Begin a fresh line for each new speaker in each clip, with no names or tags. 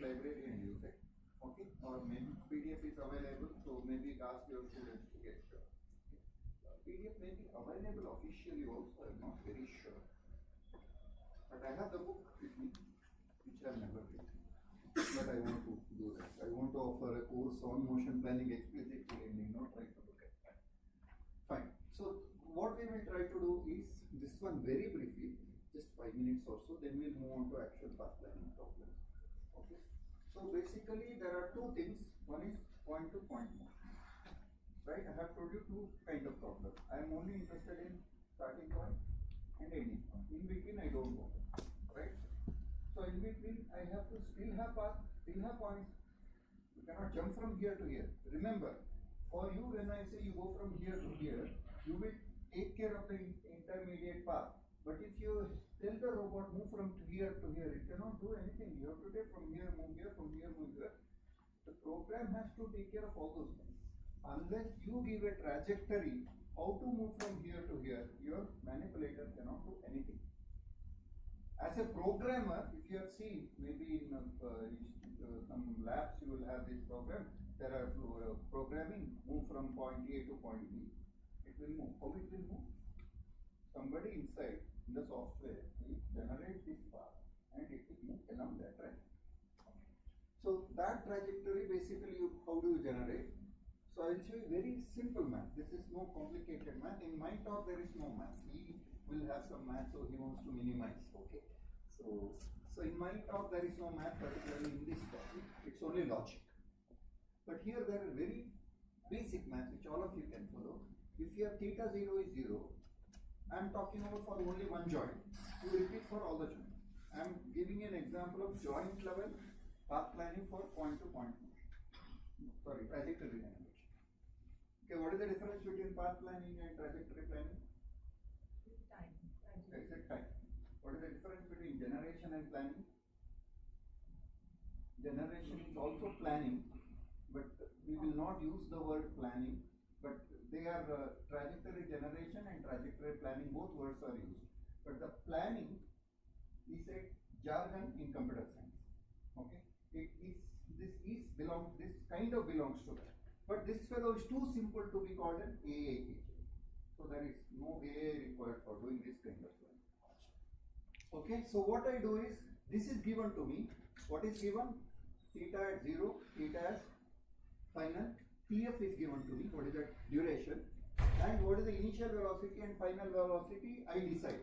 library and use it. Okay, or maybe PDF is available, so maybe ask your students to get sure. PDF may be available officially also, I'm not very sure. But I have the book with me, which I have never read. But I want to do that. I want to offer a course on motion planning explicitly and not try to look at that. Fine. So what we will try to do is this one very briefly, just 5 minutes or so, then we'll move on to actual path planning problems. Okay. So basically there are two things. One is point to point motion. Right? I have told you two kind of problems. I am only interested in starting point and ending point. In between I don't go. Right? So in between I have to still have path, still have points. You cannot jump from here to here. Remember, for you when I say you go from here to here, you will take care of the intermediate path. But if you tell the robot move from here to here, it cannot do anything. You have to take from here, move here, from here, move here. The program has to take care of all those things. Unless you give a trajectory how to move from here to here, your manipulator cannot do anything. As a programmer, if you have seen, maybe in some labs you will have this program. There are programming, move from point A to point B. It will move. How it will move? Somebody inside in the software will generate this path and it will move along that trajectory. So that trajectory basically how do you generate? So I will show you very simple math. This is no complicated math. In my talk there is no math. He will have some math, so he wants to minimize. Okay. So in my talk there is no math, particularly in this topic. It's only logic. But here there are very basic math which all of you can follow. If your theta 0 is 0, I am talking about for only one joint. You repeat for all the joints. I am giving an example of joint level path planning for point to point motion. Sorry, trajectory generation. Okay, what is the difference between path planning and trajectory planning?
Time.
Exact time. What is the difference between generation and planning? Generation is also planning, but we will not use the word planning, but they are trajectory generation and trajectory planning, both words are used. But the planning is a jargon in computer science. Okay, this kind of belongs to that. But this fellow is too simple to be called an AAK. So there is no AA required for doing this kind of thing. Okay, so what I do is, this is given to me. What is given? Theta at 0, theta as final, TF is given to me. What is that duration? And what is the initial velocity and final velocity? I decide.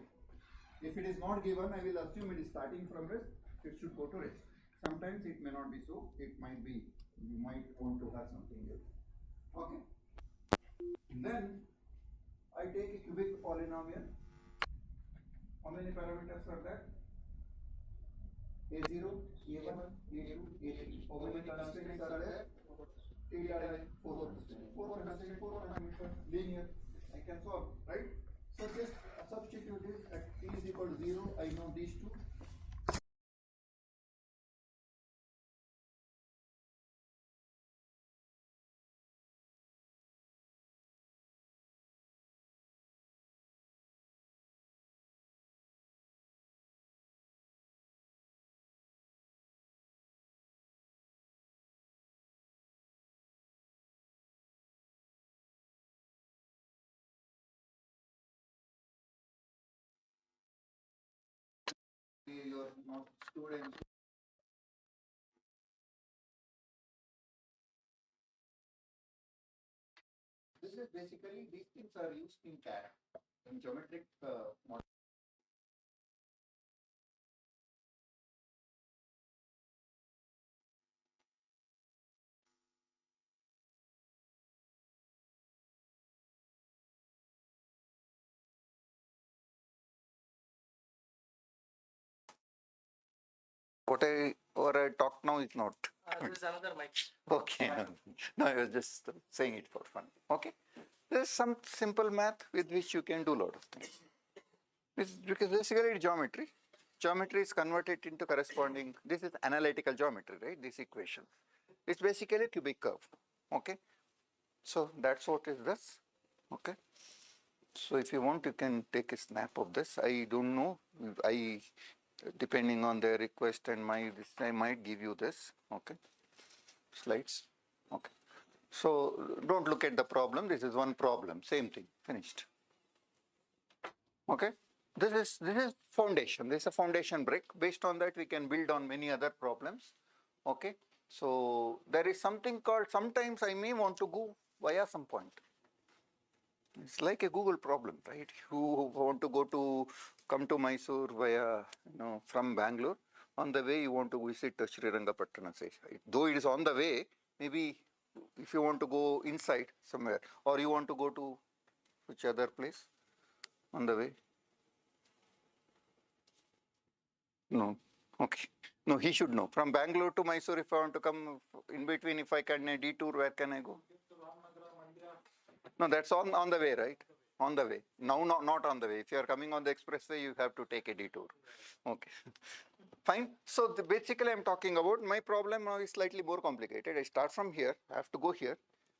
If it is not given, I will assume it is starting from rest. It should go to rest. Sometimes it may not be so. It might be, you might want to have something else. Okay. Then I take a cubic polynomial. How many parameters are there? A0, A1, A2, A3. How many constraints are there? Theta 4 constraints. 4 constraints, 4 parameters, linear. I can solve, right? So just substitute this at t is equal to 0. I know these two. Your students. This is basically, these things are used in CAD, in geometric model. Whatever I talk now is not.
This is another mic.
Okay, no, I was just saying it for fun. Okay, there's some simple math with which you can do a lot of things. Because basically it's geometry. Geometry is converted into corresponding, this is analytical geometry, right? This equation. It's basically a cubic curve. Okay, so that's what is this. Okay, so if you want, you can take a snap of this. I don't know. depending on their request and I might give you this, okay, slides, okay. So don't look at the problem, this is one problem, same thing, finished. Okay, this is foundation, this is a foundation brick. Based on that we can build on many other problems. Okay, so there is something called, sometimes I may want to go via some point. It's like a Google problem, right? You want to come to Mysore via, from Bangalore. On the way, you want to visit Sri Rangapatna, say, right? Though it is on the way, maybe if you want to go inside somewhere, or you want to go to which other place on the way? No. Okay. No, he should know. From Bangalore to Mysore, if I want to come in between, if I can detour, where can I go? No, that's on the way, right? On the way. Now, not on the way. If you are coming on the expressway, you have to take a detour. Okay. Fine. So basically, I'm talking about my problem now is slightly more complicated. I start from here. I have to go here.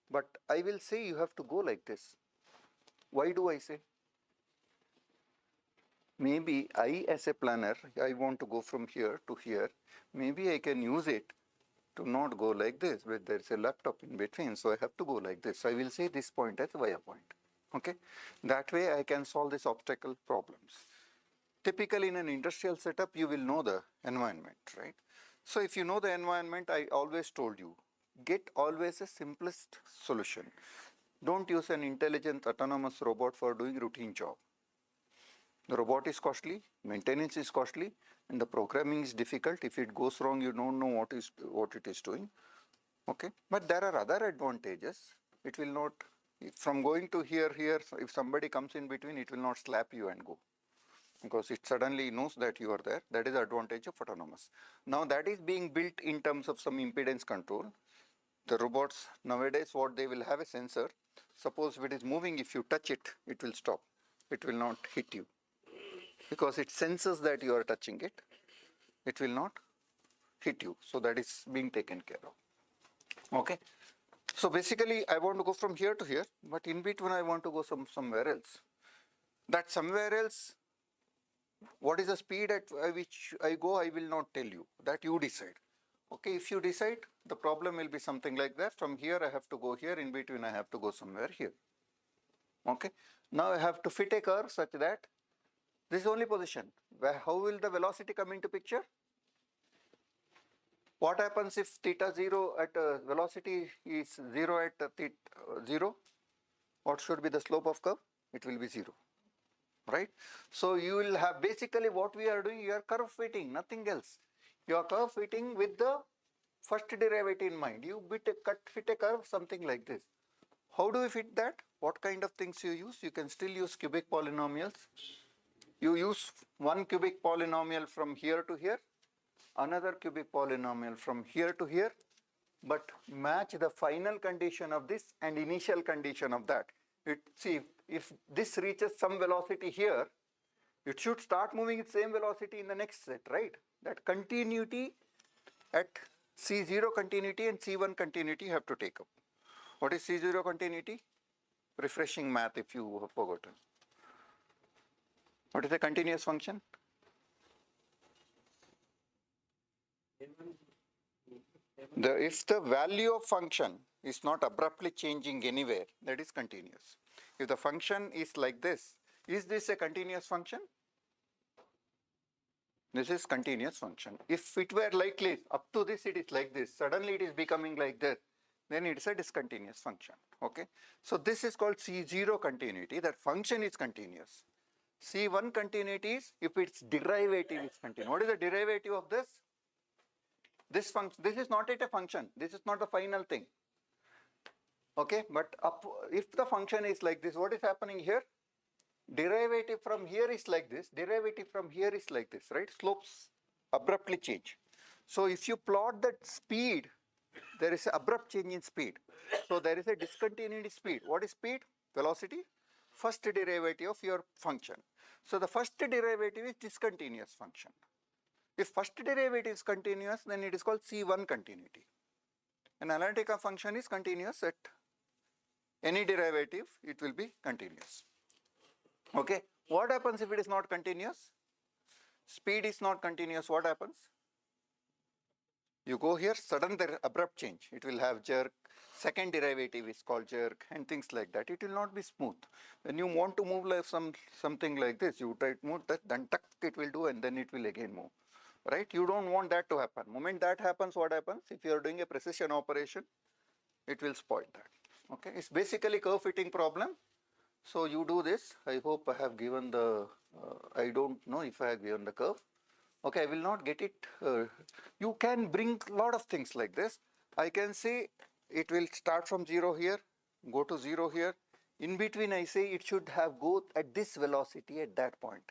But I will say you have to go like this. Why do I say? Maybe I, as a planner, I want to go from here to here. Maybe I can use it to not go like this, but there's a laptop in between, so I have to go like this. So I will say this point as via point. Okay, that way I can solve this obstacle problems. Typically in an industrial setup, you will know the environment, right? So if you know the environment, I always told you, get always a simplest solution. Don't use an intelligent autonomous robot for doing routine job. The robot is costly, maintenance is costly, and the programming is difficult. If it goes wrong, you don't know what it is doing. Okay, but there are other advantages. It will not, from going to here, if somebody comes in between, it will not slap you and go, because it suddenly knows that you are there. That is the advantage of autonomous. Now that is being built in terms of some impedance control. The robots nowadays, what they will have a sensor. Suppose if it is moving, if you touch it, it will stop. It will not hit you, because it senses that you are touching it. It will not hit you. So that is being taken care of. Okay. So basically, I want to go from here to here, but in between I want to go somewhere else. That somewhere else, what is the speed at which I go, I will not tell you. That you decide. Okay, if you decide, the problem will be something like that. From here I have to go here, in between I have to go somewhere here. Okay. Now I have to fit a curve such that this is only position. How will the velocity come into picture? What happens if theta 0 at velocity is 0 at theta 0? What should be the slope of curve? It will be 0, right? So you will have, basically what we are doing, you are curve fitting, nothing else. You are curve fitting with the first derivative in mind. You fit a curve, something like this. How do we fit that? What kind of things you use? You can still use cubic polynomials. You use one cubic polynomial from here to here, another cubic polynomial from here to here, but match the final condition of this and initial condition of that. See, if this reaches some velocity here, it should start moving its same velocity in the next set, right? That continuity at C0 continuity and C1 continuity you have to take up. What is C0 continuity? Refreshing math if you have forgotten. What is a continuous function? If the value of function is not abruptly changing anywhere, that is continuous. If the function is like this, is this a continuous function? This is continuous function. If it were like this, up to this it is like this, suddenly it is becoming like that, then it is a discontinuous function. Okay. So this is called C0 continuity, that function is continuous. C1 continuity is if its derivative is continuous. What is the derivative of this? This function, this is not a function, this is not the final thing. Okay, but if the function is like this, what is happening here? Derivative from here is like this, derivative from here is like this, right? Slopes abruptly change. So if you plot that speed, there is an abrupt change in speed. So there is a discontinuity speed. What is speed? Velocity, first derivative of your function. So the first derivative is discontinuous function. If first derivative is continuous, then it is called C1 continuity. An analytical function is continuous at any derivative, it will be continuous. Okay, what happens if it is not continuous?
speed is not continuous, what happens? You go here, sudden there abrupt change. It will have jerk. Second derivative is called jerk and things like that. It will not be smooth. When you want to move like something like this, you try to move that, then tuck it will do and then it will again move. Right? You don't want that to happen. Moment that happens, what happens? If you are doing a precision operation, it will spoil that. Okay? It's basically curve fitting problem. So you do this. I hope I have given the, I don't know if I have given the curve. Okay, I will not get it. You can bring a lot of things like this. I can say it will start from 0 here, go to 0 here. In between, I say it should have go at this velocity at that point.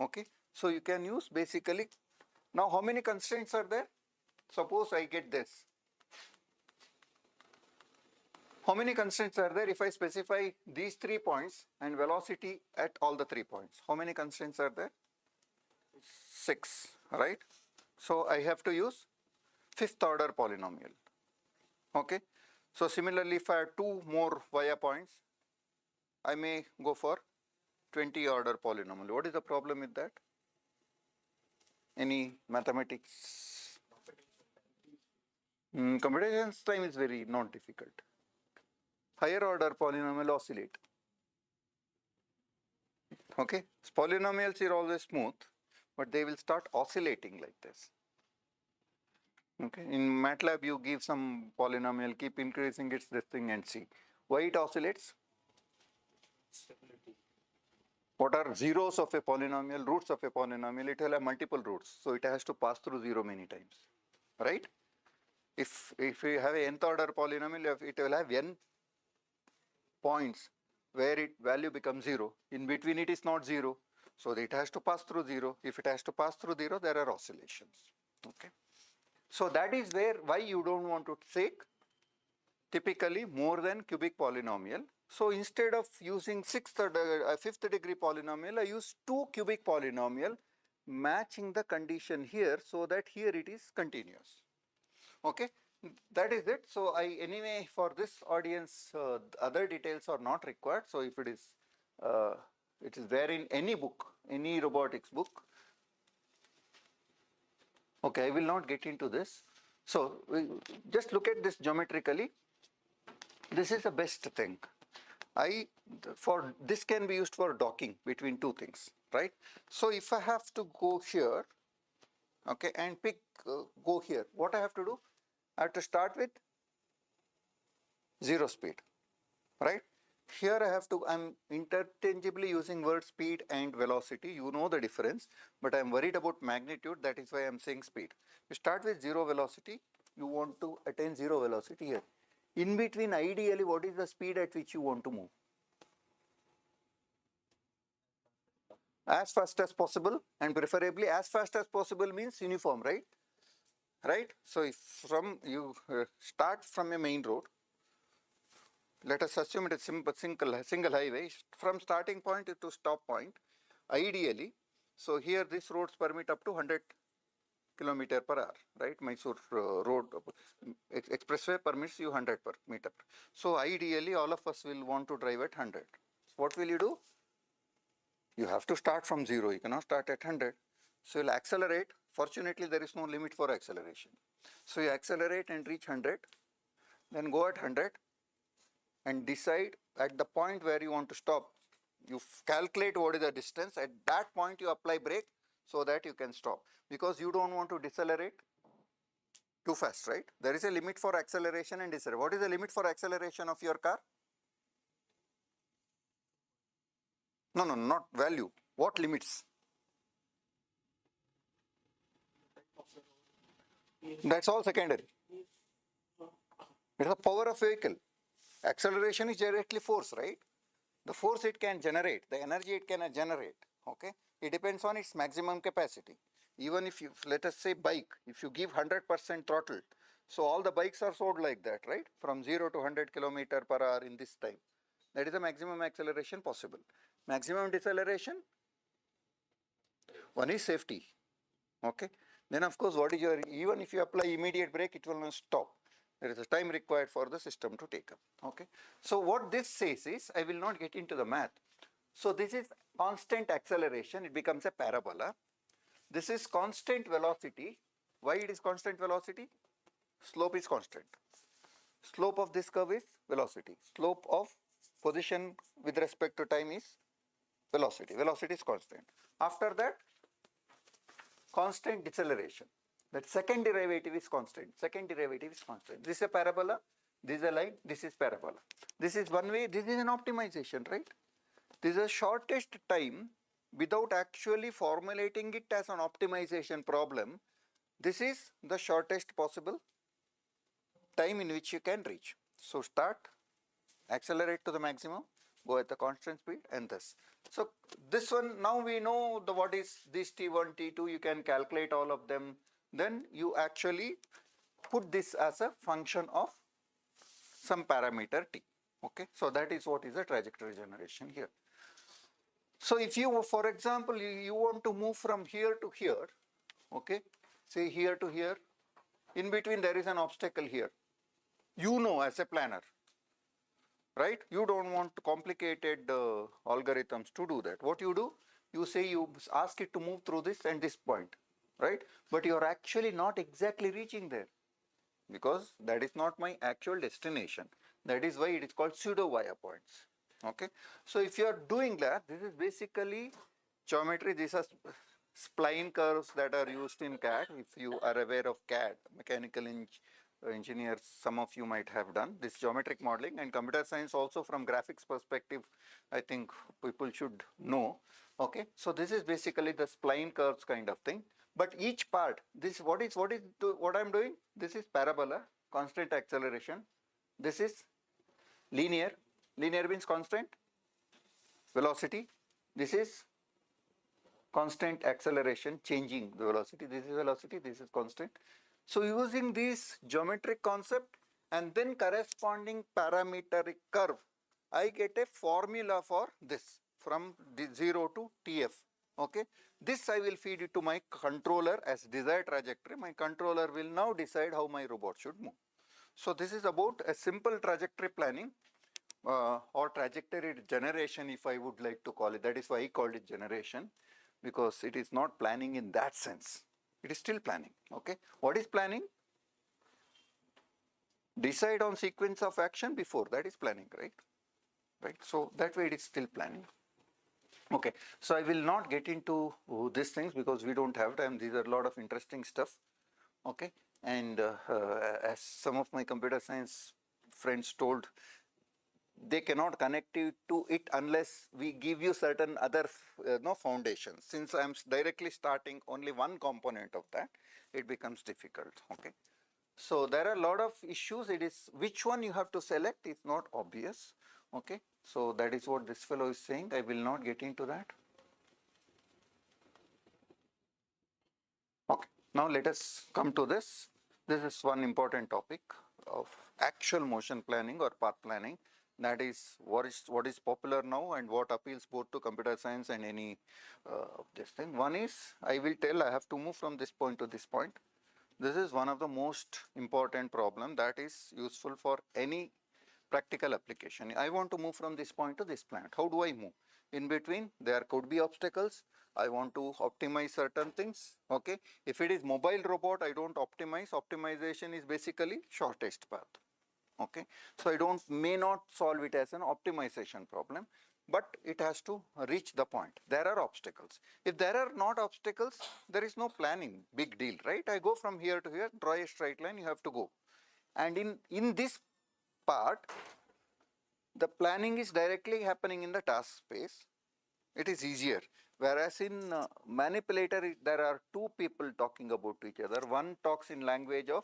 Okay, so you can use basically. Now, how many constraints are there? Suppose I get this. How many constraints are there if I specify these 3 points and velocity at all the 3 points? How many constraints are there? 6, right? So I have to use 5th order polynomial. Okay. So similarly, if I have 2 more via points, I may go for 20 order polynomial. What is the problem with that? Any mathematics? Computation time is very not difficult. Higher order polynomial oscillate. Okay. Polynomials are always smooth, but they will start oscillating like this. Okay. In MATLAB, you give some polynomial, keep increasing its this thing and see. Why it oscillates? Stability. What are zeros of a polynomial, roots of a polynomial? It will have multiple roots. So it has to pass through 0 many times. Right? If you have a nth order polynomial, it will have n points where its value becomes 0. In between it is not 0. So it has to pass through 0. If it has to pass through 0, there are oscillations. Okay. So that is why you don't want to take typically more than cubic polynomial. So instead of using 5th degree polynomial, I use 2 cubic polynomial matching the condition here so that here it is continuous. Okay, that is it. So anyway for this audience, other details are not required. So if it is there in any book, any robotics book. Okay, I will not get into this. So just look at this geometrically. This is the best thing. This can be used for docking between 2 things, right? So if I have to go here, okay, and go here, what I have to do? I have to start with 0 speed, right? Here I'm interchangeably using word speed and velocity. You know the difference, but I'm worried about magnitude. That is why I'm saying speed. You start with 0 velocity. You want to attain 0 velocity here. In between, ideally, what is the speed at which you want to move? As fast as possible, and preferably as fast as possible means uniform, right? Right? So if you start from a main road, let us assume it is single highway, from starting point to stop point, ideally, so here these roads permit up to 100 kilometer per hour, right? Mysore road expressway permits you 100 per meter. So ideally, all of us will want to drive at 100. What will you do? You have to start from 0. You cannot start at 100. So you'll accelerate. Fortunately, there is no limit for acceleration. So you accelerate and reach 100, then go at 100 and decide at the point where you want to stop. You calculate what is the distance. At that point, you apply brake so that you can stop, because you don't want to decelerate too fast, right? There is a limit for acceleration and deceleration. What is the limit for acceleration of your car? No, not value. What limits? That's all secondary. It's the power of vehicle. Acceleration is directly force, right? The force it can generate, the energy it can generate, okay? It depends on its maximum capacity. Even if you, let us say bike, if you give 100% throttle, so all the bikes are sold like that, right? From 0 to 100 kilometer per hour in this time. That is the maximum acceleration possible. Maximum deceleration, one is safety, okay? Then of course, what is even if you apply immediate brake, it will not stop. There is a time required for the system to take up, okay? So what this says is, I will not get into the math. So this is constant acceleration, it becomes a parabola. This is constant velocity. Why it is constant velocity? Slope is constant. Slope of this curve is velocity. Slope of position with respect to time is velocity. Velocity is constant. After that, constant deceleration. That second derivative is constant. Second derivative is constant. This is a parabola. This is a line. This is parabola. This is one way. This is an optimization, right? This is the shortest time without actually formulating it as an optimization problem. This is the shortest possible time in which you can reach. So start, accelerate to the maximum, go at the constant speed, and this. So this one, now we know the what is this T1, T2, you can calculate all of them. Then you actually put this as a function of some parameter T. Okay, so that is what is the trajectory generation here. So if you, for example, you want to move from here to here, okay, say here to here, in between there is an obstacle here. You know as a planner, right? You don't want complicated algorithms to do that. What you do, you say you ask it to move through this and this point, right? But you are actually not exactly reaching there because that is not my actual destination. That is why it is called pseudo via points. Okay, so if you are doing that, this is basically geometry. These are spline curves that are used in CAD. If you are aware of CAD, mechanical engineers, some of you might have done this geometric modeling, and computer science also from graphics perspective, I think people should know. Okay, so this is basically the spline curves kind of thing. But each part, this what I'm doing? This is parabola, constant acceleration. This is linear. Linear means constant velocity. This is constant acceleration, changing the velocity. This is velocity, this is constant. So using this geometric concept and then corresponding parametric curve, I get a formula for this from the 0 to TF. Okay, this I will feed it to my controller as desired trajectory. My controller will now decide how my robot should move. So this is about a simple trajectory planning. Or trajectory generation, if I would like to call it. That is why I called it generation, because it is not planning in that sense. It is still planning. Okay, what is planning? Decide on sequence of action before, that is planning, right? Right. So that way it is still planning. Okay, so I will not get into these things because we don't have time. These are a lot of interesting stuff. Okay, and as some of my computer science friends told, they cannot connect you to it unless we give you certain other foundations. Since I am directly starting only one component of that, it becomes difficult. Okay, so there are a lot of issues. It is which one you have to select is not obvious. Okay, so that is what this fellow is saying. I will not get into that. Okay, now let us come to this. This is one important topic of actual motion planning or path planning. That is what is popular now and what appeals both to computer science and any of this thing. One is, I will tell I have to move from this point to this point. This is one of the most important problem that is useful for any practical application. I want to move from this point to this plant. How do I move? In between, there could be obstacles. I want to optimize certain things. Okay, if it is mobile robot, I don't optimize. Optimization is basically shortest path. Okay, so I may not solve it as an optimization problem, but it has to reach the point. There are obstacles. If there are not obstacles, there is no planning, big deal, right? I go from here to here, draw a straight line, you have to go. And in this part, the planning is directly happening in the task space. It is easier. Whereas in manipulator, there are two people talking about each other. One talks in language of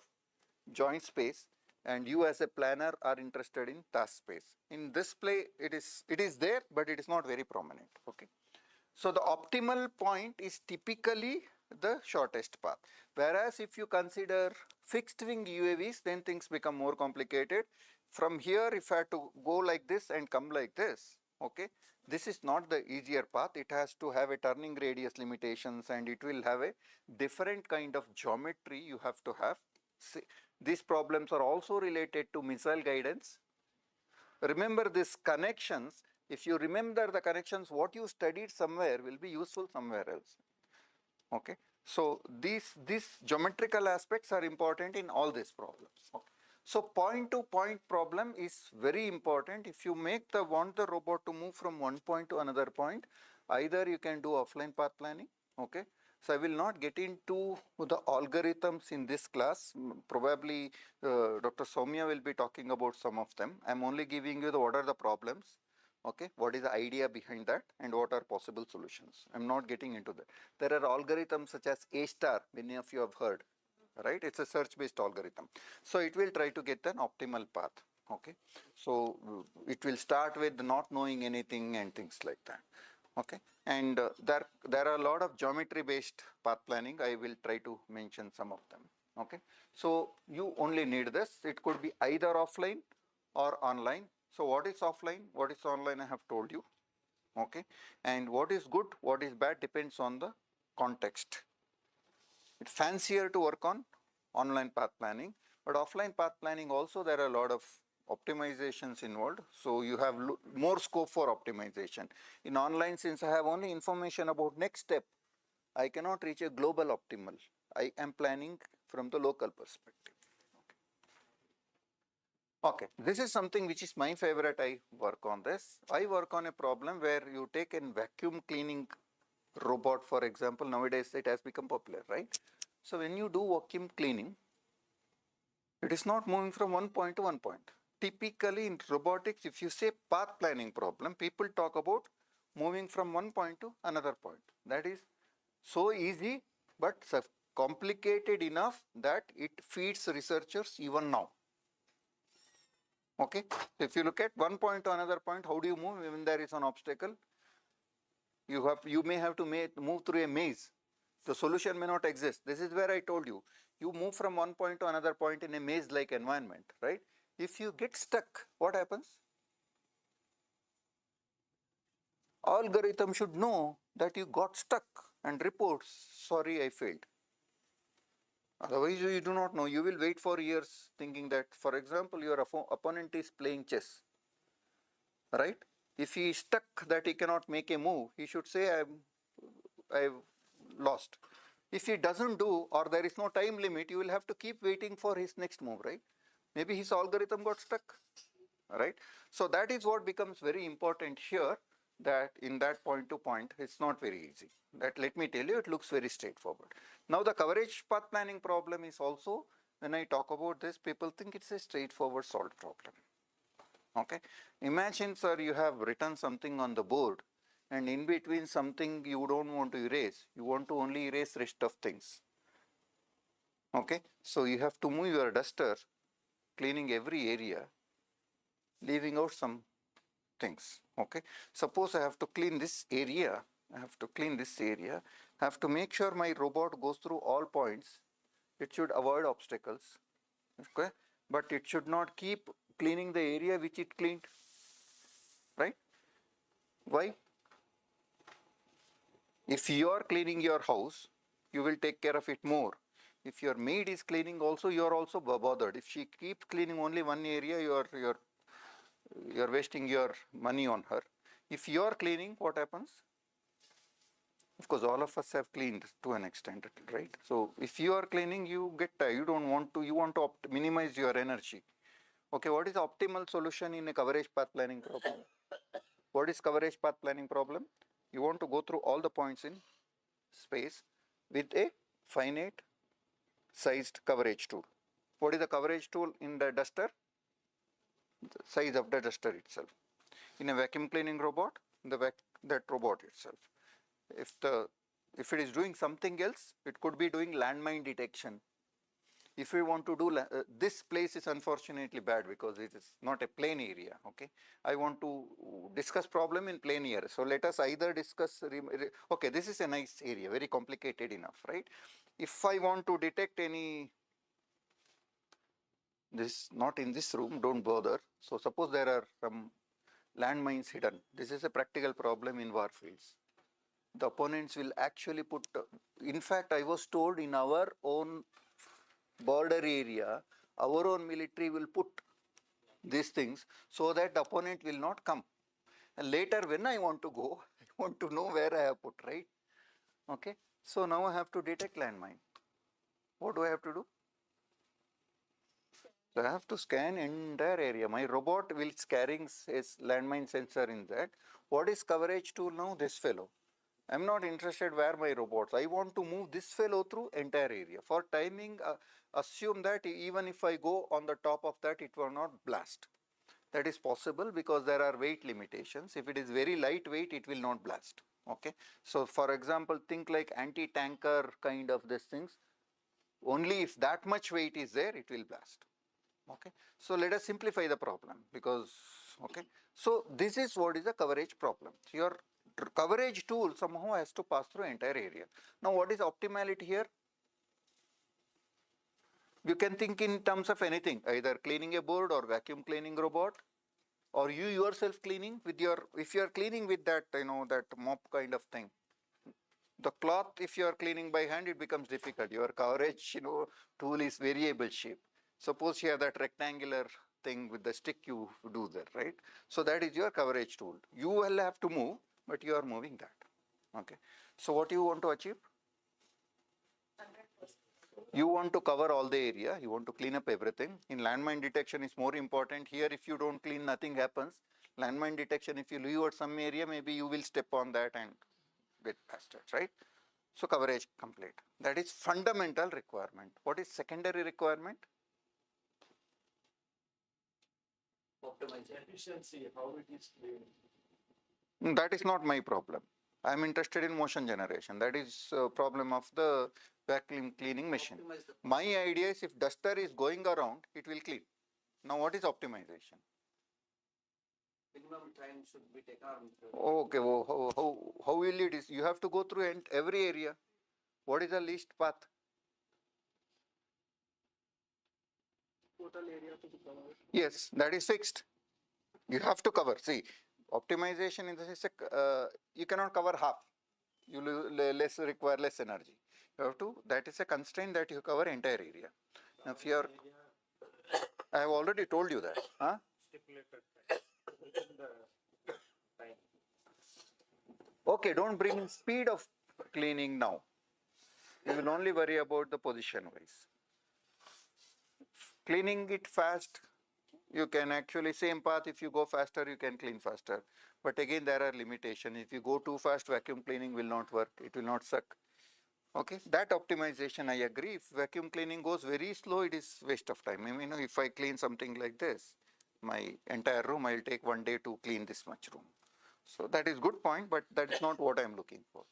joint space, and you as a planner are interested in task space. In this play, it is there, but it is not very prominent. Okay, so the optimal point is typically the shortest path. Whereas if you consider fixed wing UAVs, then things become more complicated. From here, if I have to go like this and come like this, okay, this is not the easier path. It has to have a turning radius limitations, and it will have a different kind of geometry you have to have. See, these problems are also related to missile guidance. Remember these connections. If you remember the connections, what you studied somewhere will be useful somewhere else. Okay, So these geometrical aspects are important in all these problems. Okay. So point to point problem is very important. If you want the robot to move from one point to another point, either you can do offline path planning. Okay. So I will not get into the algorithms in this class. Probably Dr. Soumya will be talking about some of them. I am only giving you what are the problems. Okay, what is the idea behind that and what are possible solutions. I am not getting into that. There are algorithms such as A star, many of you have heard, right? It's a search based algorithm. So it will try to get an optimal path. Okay, so it will start with not knowing anything and things like that. Okay, and there are a lot of geometry based path planning. I will try to mention some of them. Okay, so you only need this. It could be either offline or online. So what is offline, what is online, I have told you. Okay, and what is good, what is bad depends on the context. It's fancier to work on online path planning, but offline path planning also there are a lot of optimizations involved. So you have more scope for optimization. In online, since I have only information about next step, I cannot reach a global optimal. I am planning from the local perspective. Okay, this is something which is my favorite. I work on this. I work on a problem where you take a vacuum cleaning robot, for example. Nowadays it has become popular, right? So when you do vacuum cleaning, it is not moving from one point to one point. Typically in robotics, if you say path planning problem, people talk about moving from one point to another point. That is so easy, but complicated enough that it feeds researchers even now. Okay, so if you look at one point to another point, how do you move when there is an obstacle? You may have to move through a maze. The solution may not exist. This is where I told you, you move from one point to another point in a maze-like environment, right? If you get stuck, what happens? Algorithm should know that you got stuck and reports, sorry, I failed. Otherwise, you do not know. You will wait for years thinking that, for example, your opponent is playing chess, right? If he is stuck that he cannot make a move, he should say, I've lost. If he doesn't do, or there is no time limit, you will have to keep waiting for his next move, right? Maybe his algorithm got stuck, right? So that is what becomes very important here, that in that point to point, it's not very easy. That, let me tell you, it looks very straightforward. Now the coverage path planning problem is also, when I talk about this, people think it's a straightforward solved problem. Okay, imagine, sir, you have written something on the board and in between something you don't want to erase, you want to only erase rest of things. Okay, so you have to move your duster, cleaning every area, leaving out some things. Okay, suppose I have to clean this area, I have to make sure my robot goes through all points. It should avoid obstacles, okay, but it should not keep cleaning the area which it cleaned, right? Why? If you are cleaning your house, you will take care of it more. If your maid is cleaning also, you are also bothered. If she keeps cleaning only one area, you are wasting your money on her. If you are cleaning, what happens? Of course, all of us have cleaned to an extent, right? So if you are cleaning, you get tired. You want to minimize your energy. Okay, what is the optimal solution in a coverage path planning problem? What is coverage path planning problem? You want to go through all the points in space with a finite sized coverage tool. What is the coverage tool in the duster? The size of the duster itself. In a vacuum cleaning robot, that robot itself. If it is doing something else, it could be doing landmine detection. If we want to do, this place is unfortunately bad because it is not a plain area, okay. I want to discuss problem in plain area. So let us either discuss, okay, this is a nice area, very complicated enough, right. If I want to detect any, this not in this room, don't bother. So suppose there are some landmines hidden. This is a practical problem in war fields. The opponents will actually put, in fact, I was told in our own border area, our own military will put these things so that the opponent will not come. And later when I want to go, I want to know where I have put, right? Okay. So now I have to detect landmine. What do I have to do? So I have to scan entire area. My robot will carrying its landmine sensor in that. What is coverage tool now? This fellow. I'm not interested where my robots. I want to move this fellow through entire area. For timing, assume that even if I go on the top of that, it will not blast. That is possible because there are weight limitations. If it is very lightweight, it will not blast. Okay. So for example, think like anti-tanker kind of these things. Only if that much weight is there, it will blast. Okay. So let us simplify the problem because, okay. So this is what is the coverage problem. So your coverage tool somehow has to pass through entire area. Now what is optimality here? You can think in terms of anything, either cleaning a board or vacuum cleaning robot, or you yourself cleaning with your, if you are cleaning with that, that mop kind of thing. The cloth, if you are cleaning by hand, it becomes difficult. Your coverage, tool is variable shape. Suppose you have that rectangular thing with the stick, you do that, right? So that is your coverage tool. You will have to move, but you are moving that. Okay. So what you want to achieve?
100%.
You want to cover all the area. You want to clean up everything. In landmine detection is more important. Here, if you don't clean, nothing happens. Landmine detection, if you leave at some area, maybe you will step on that and get blasted, right? So coverage complete. That is fundamental requirement. What is secondary requirement?
Optimization. Efficiency, how it is cleaned.
That is not my problem. I am interested in motion generation. That is a problem of the vacuum cleaning machine. My idea is if duster is going around, it will clean. Now what is optimization?
Minimum time should be taken.
Okay, well, how will it is? You have to go through every area. What is the least path?
Total area to be covered.
Yes, that is fixed. You have to cover. See, optimization in the sense, you cannot cover half. You require less energy. You have to, that is a constraint that you cover entire area. Now, if you are, I have already told you that. Huh?
Stipulated time. Within the time.
Okay, don't bring in speed of cleaning now. You will only worry about the position wise. Cleaning it fast, you can actually, same path, if you go faster, you can clean faster. But again, there are limitations. If you go too fast, vacuum cleaning will not work. It will not suck. Okay, that optimization I agree. If vacuum cleaning goes very slow, it is waste of time. I mean, if I clean something like this, my entire room, I will take 1 day to clean this much room. So that is good point, but that is not what I am looking for.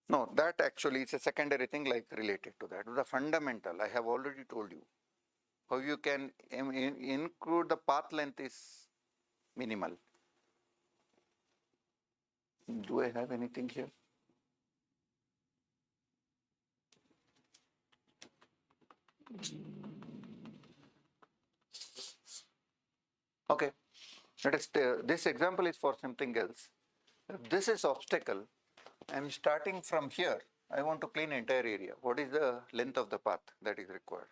No, that actually is a secondary thing like related to that. The fundamental, I have already told you. How you can include the path length is minimal. Do I have anything here? Okay, let us, this example is for something else. If this is obstacle, I am starting from here. I want to clean entire area. What is the length of the path that is required?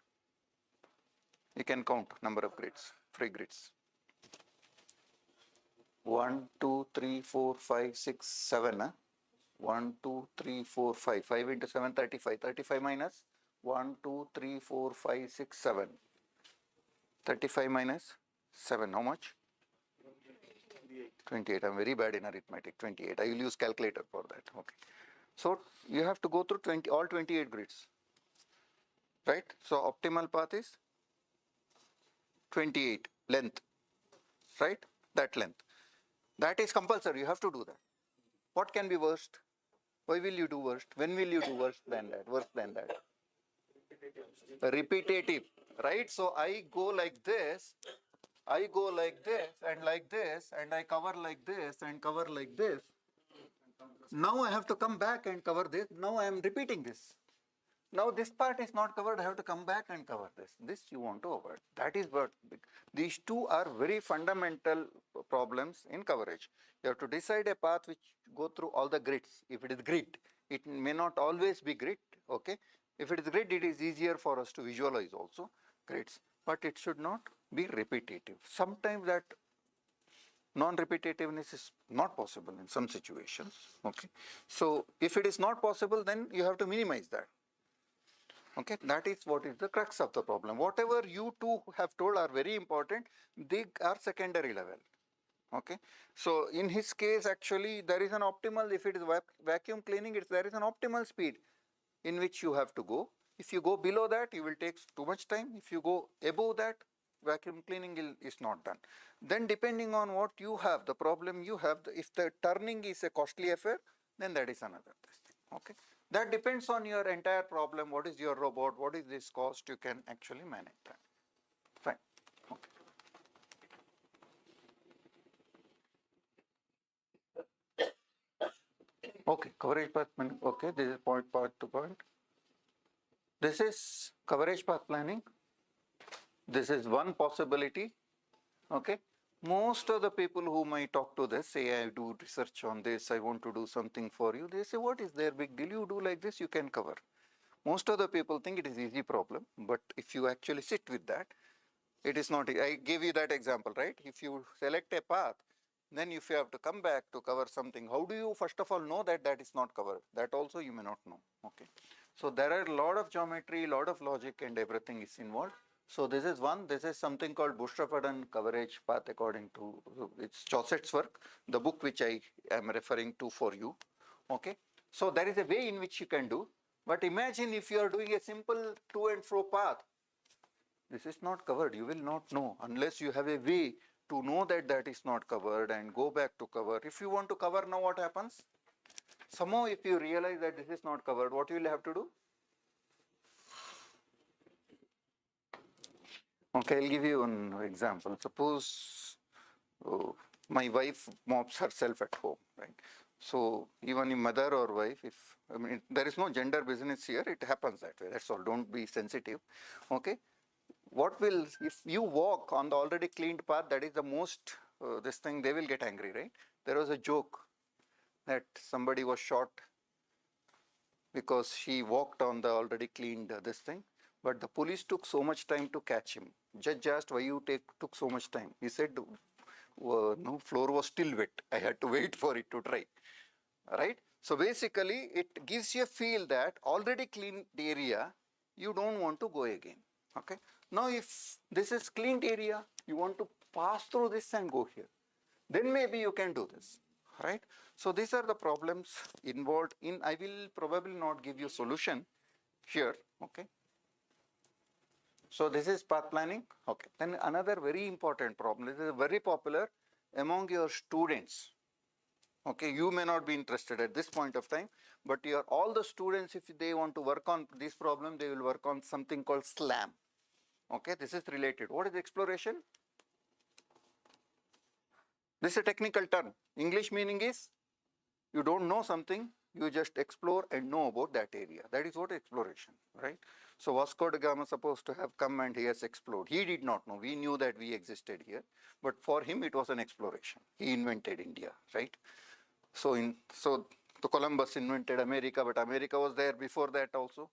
You can count number of grids, free grids. 1, 2, 3, 4, 5, 6, 7. 1, 2, 3, 4, 5. 5 into 7, 35. 35 minus 1, 2, 3, 4, 5, 6, 7. 35 minus 7, how much? 28. I'm very bad in arithmetic. 28. I will use calculator for that. Okay. So you have to go through all 28 grids. Right? So optimal path is 28 length. Right? That length. That is compulsory. You have to do that. What can be worst? Why will you do worst? When will you do worse than that? Worse than that? Repetitive. Right? So I go like this. I go like this, and I cover like this, and cover like this. Now I have to come back and cover this. Now I am repeating this. Now this part is not covered. I have to come back and cover this. This you want to avoid. That is what, these two are very fundamental problems in coverage. You have to decide a path which go through all the grids. If it is grid, it may not always be grid. Okay. If it is grid, it is easier for us to visualize also grids, but it should not be repetitive. Sometimes that Non-repetitiveness is not possible in some situations. Okay, so if it is not possible, then you have to minimize that. Okay, that is what is the crux of the problem. Whatever you two have told are very important, they are secondary level. Okay, so in his case, actually, there is an optimal, if it is vacuum cleaning, there is an optimal speed in which you have to go. If you go below that, you will take too much time. If you go above that, vacuum cleaning is not done. Then depending on what you have, the problem you have, if the turning is a costly affair, then that is another thing. Okay, that depends on your entire problem. What is your robot? What is this cost? You can actually manage that. Fine. Okay. Okay, coverage path planning. Okay, this is point to point. This is coverage path planning. This is one possibility. Okay, most of the people whom I talk to this say, I do research on this, I want to do something for you. They say, what is there big deal? You do like this, you can cover. Most of the people think it is easy problem, but if you actually sit with that, it is not. I gave you that example, right? If you select a path, then if you have to come back to cover something, how do you first of all know that that is not covered? That also you may not know. Okay, so there are a lot of geometry, lot of logic, and everything is involved. So this is one. This is something called Boostrap-Hutton coverage path according to it's Chaucet's work, the book which I am referring to for you. Okay, so there is a way in which you can do. But imagine if you are doing a simple to and fro path. This is not covered. You will not know unless you have a way to know that that is not covered and go back to cover. If you want to cover now, what happens? Somehow, if you realize that this is not covered, what you will have to do? Okay, I'll give you an example. Suppose my wife mops herself at home, right? So even a mother or wife, if I mean there is no gender business here, it happens that way. That's all. Don't be sensitive. Okay. What will, if you walk on the already cleaned path, that is the most, this thing, they will get angry, right? There was a joke that somebody was shot because she walked on the already cleaned this thing, but the police took so much time to catch him. Judge asked why you took so much time. He said, no, floor was still wet. I had to wait for it to dry, right? So basically, it gives you a feel that already cleaned area, you don't want to go again. Okay. Now, if this is cleaned area, you want to pass through this and go here, then maybe you can do this, right? So these are the problems involved in. I will probably not give you solution here. Okay. So this is path planning. Okay. Then another very important problem. This is very popular among your students. Okay, you may not be interested at this point of time, but all the students, if they want to work on this problem, they will work on something called SLAM. Okay, this is related. What is exploration? This is a technical term. English meaning is you don't know something, you just explore and know about that area. That is what exploration, right? So Vasco da Gama is supposed to have come and he has explored. He did not know. We knew that we existed here, but for him it was an exploration. He invented India, right? So the Columbus invented America, but America was there before that also.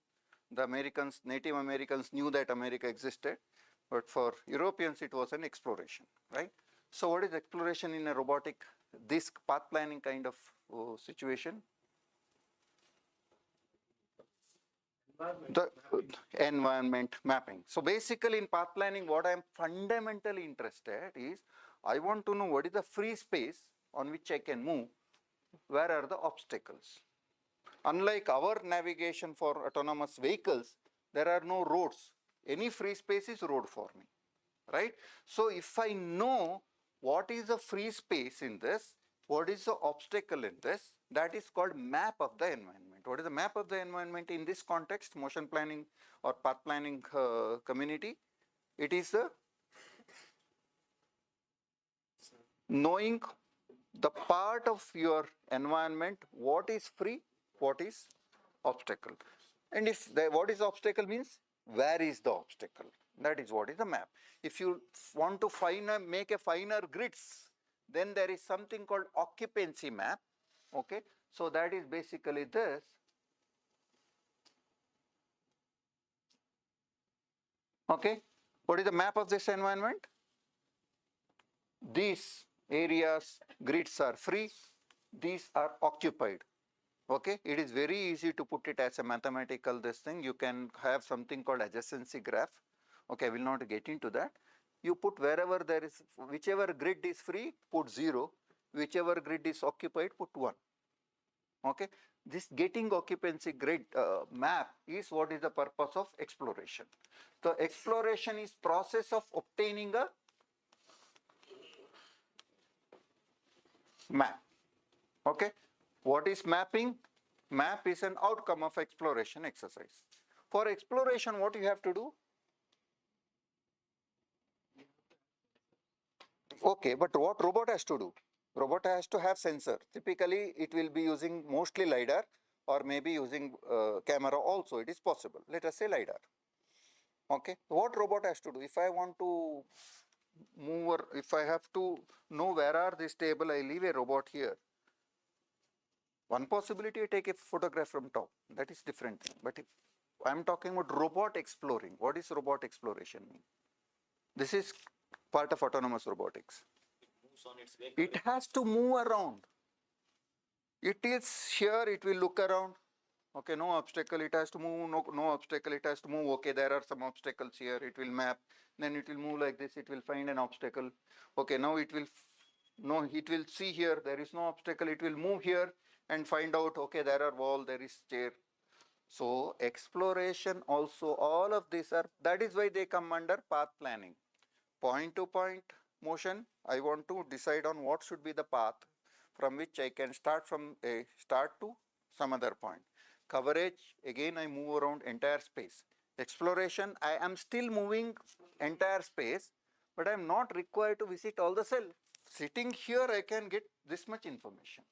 The Americans, Native Americans knew that America existed, but for Europeans it was an exploration, right? So what is exploration in a robotic, this path planning kind of situation? The environment mapping. So basically in path planning, what I am fundamentally interested is, I want to know what is the free space on which I can move, where are the obstacles. Unlike our navigation for autonomous vehicles, there are no roads. Any free space is road for me, right? So if I know what is the free space in this, what is the obstacle in this, that is called map of the environment. What is the map of the environment in this context, motion planning or path planning community? It is knowing the part of your environment, what is free, what is obstacle. And if what is obstacle means, where is the obstacle? That is what is the map. If you want to make a finer grids, then there is something called occupancy map. Okay, so that is basically this. Okay, what is the map of this environment? This areas, grids are free, these are occupied. Okay, it is very easy to put it as a mathematical this thing. You can have something called adjacency graph. Okay, I will not get into that. You put wherever there is, whichever grid is free, put 0, whichever grid is occupied, put 1. Okay, this getting occupancy grid map is what is the purpose of exploration. The exploration is process of obtaining a map. Okay, what is mapping? Map is an outcome of exploration exercise. For exploration, what you have to do? Okay, but what robot has to do? Robot has to have sensor. Typically, it will be using mostly LiDAR or maybe using camera also. It is possible. Let us say LiDAR. Okay, what robot has to do? If I want to move or if I have to know where are this table, I leave a robot here. One possibility, I take a photograph from top. That is different thing. But if I'm talking about robot exploring, what is robot exploration mean? This is part of autonomous robotics.
Moves on its way.
It has to move around. It is here, it will look around. Okay, no obstacle, it has to move, no obstacle, it has to move. Okay, there are some obstacles here, it will map. Then it will move like this, it will find an obstacle. Okay, now it will, no, it will see here, there is no obstacle, it will move here and find out, okay, there are wall, there is chair. So exploration also, all of these are, that is why they come under path planning. Point to point motion, I want to decide on what should be the path from which I can start from a start to some other point. Coverage, again I move around entire space. Exploration, I am still moving entire space, but I am not required to visit all the cells. Sitting here, I can get this much information.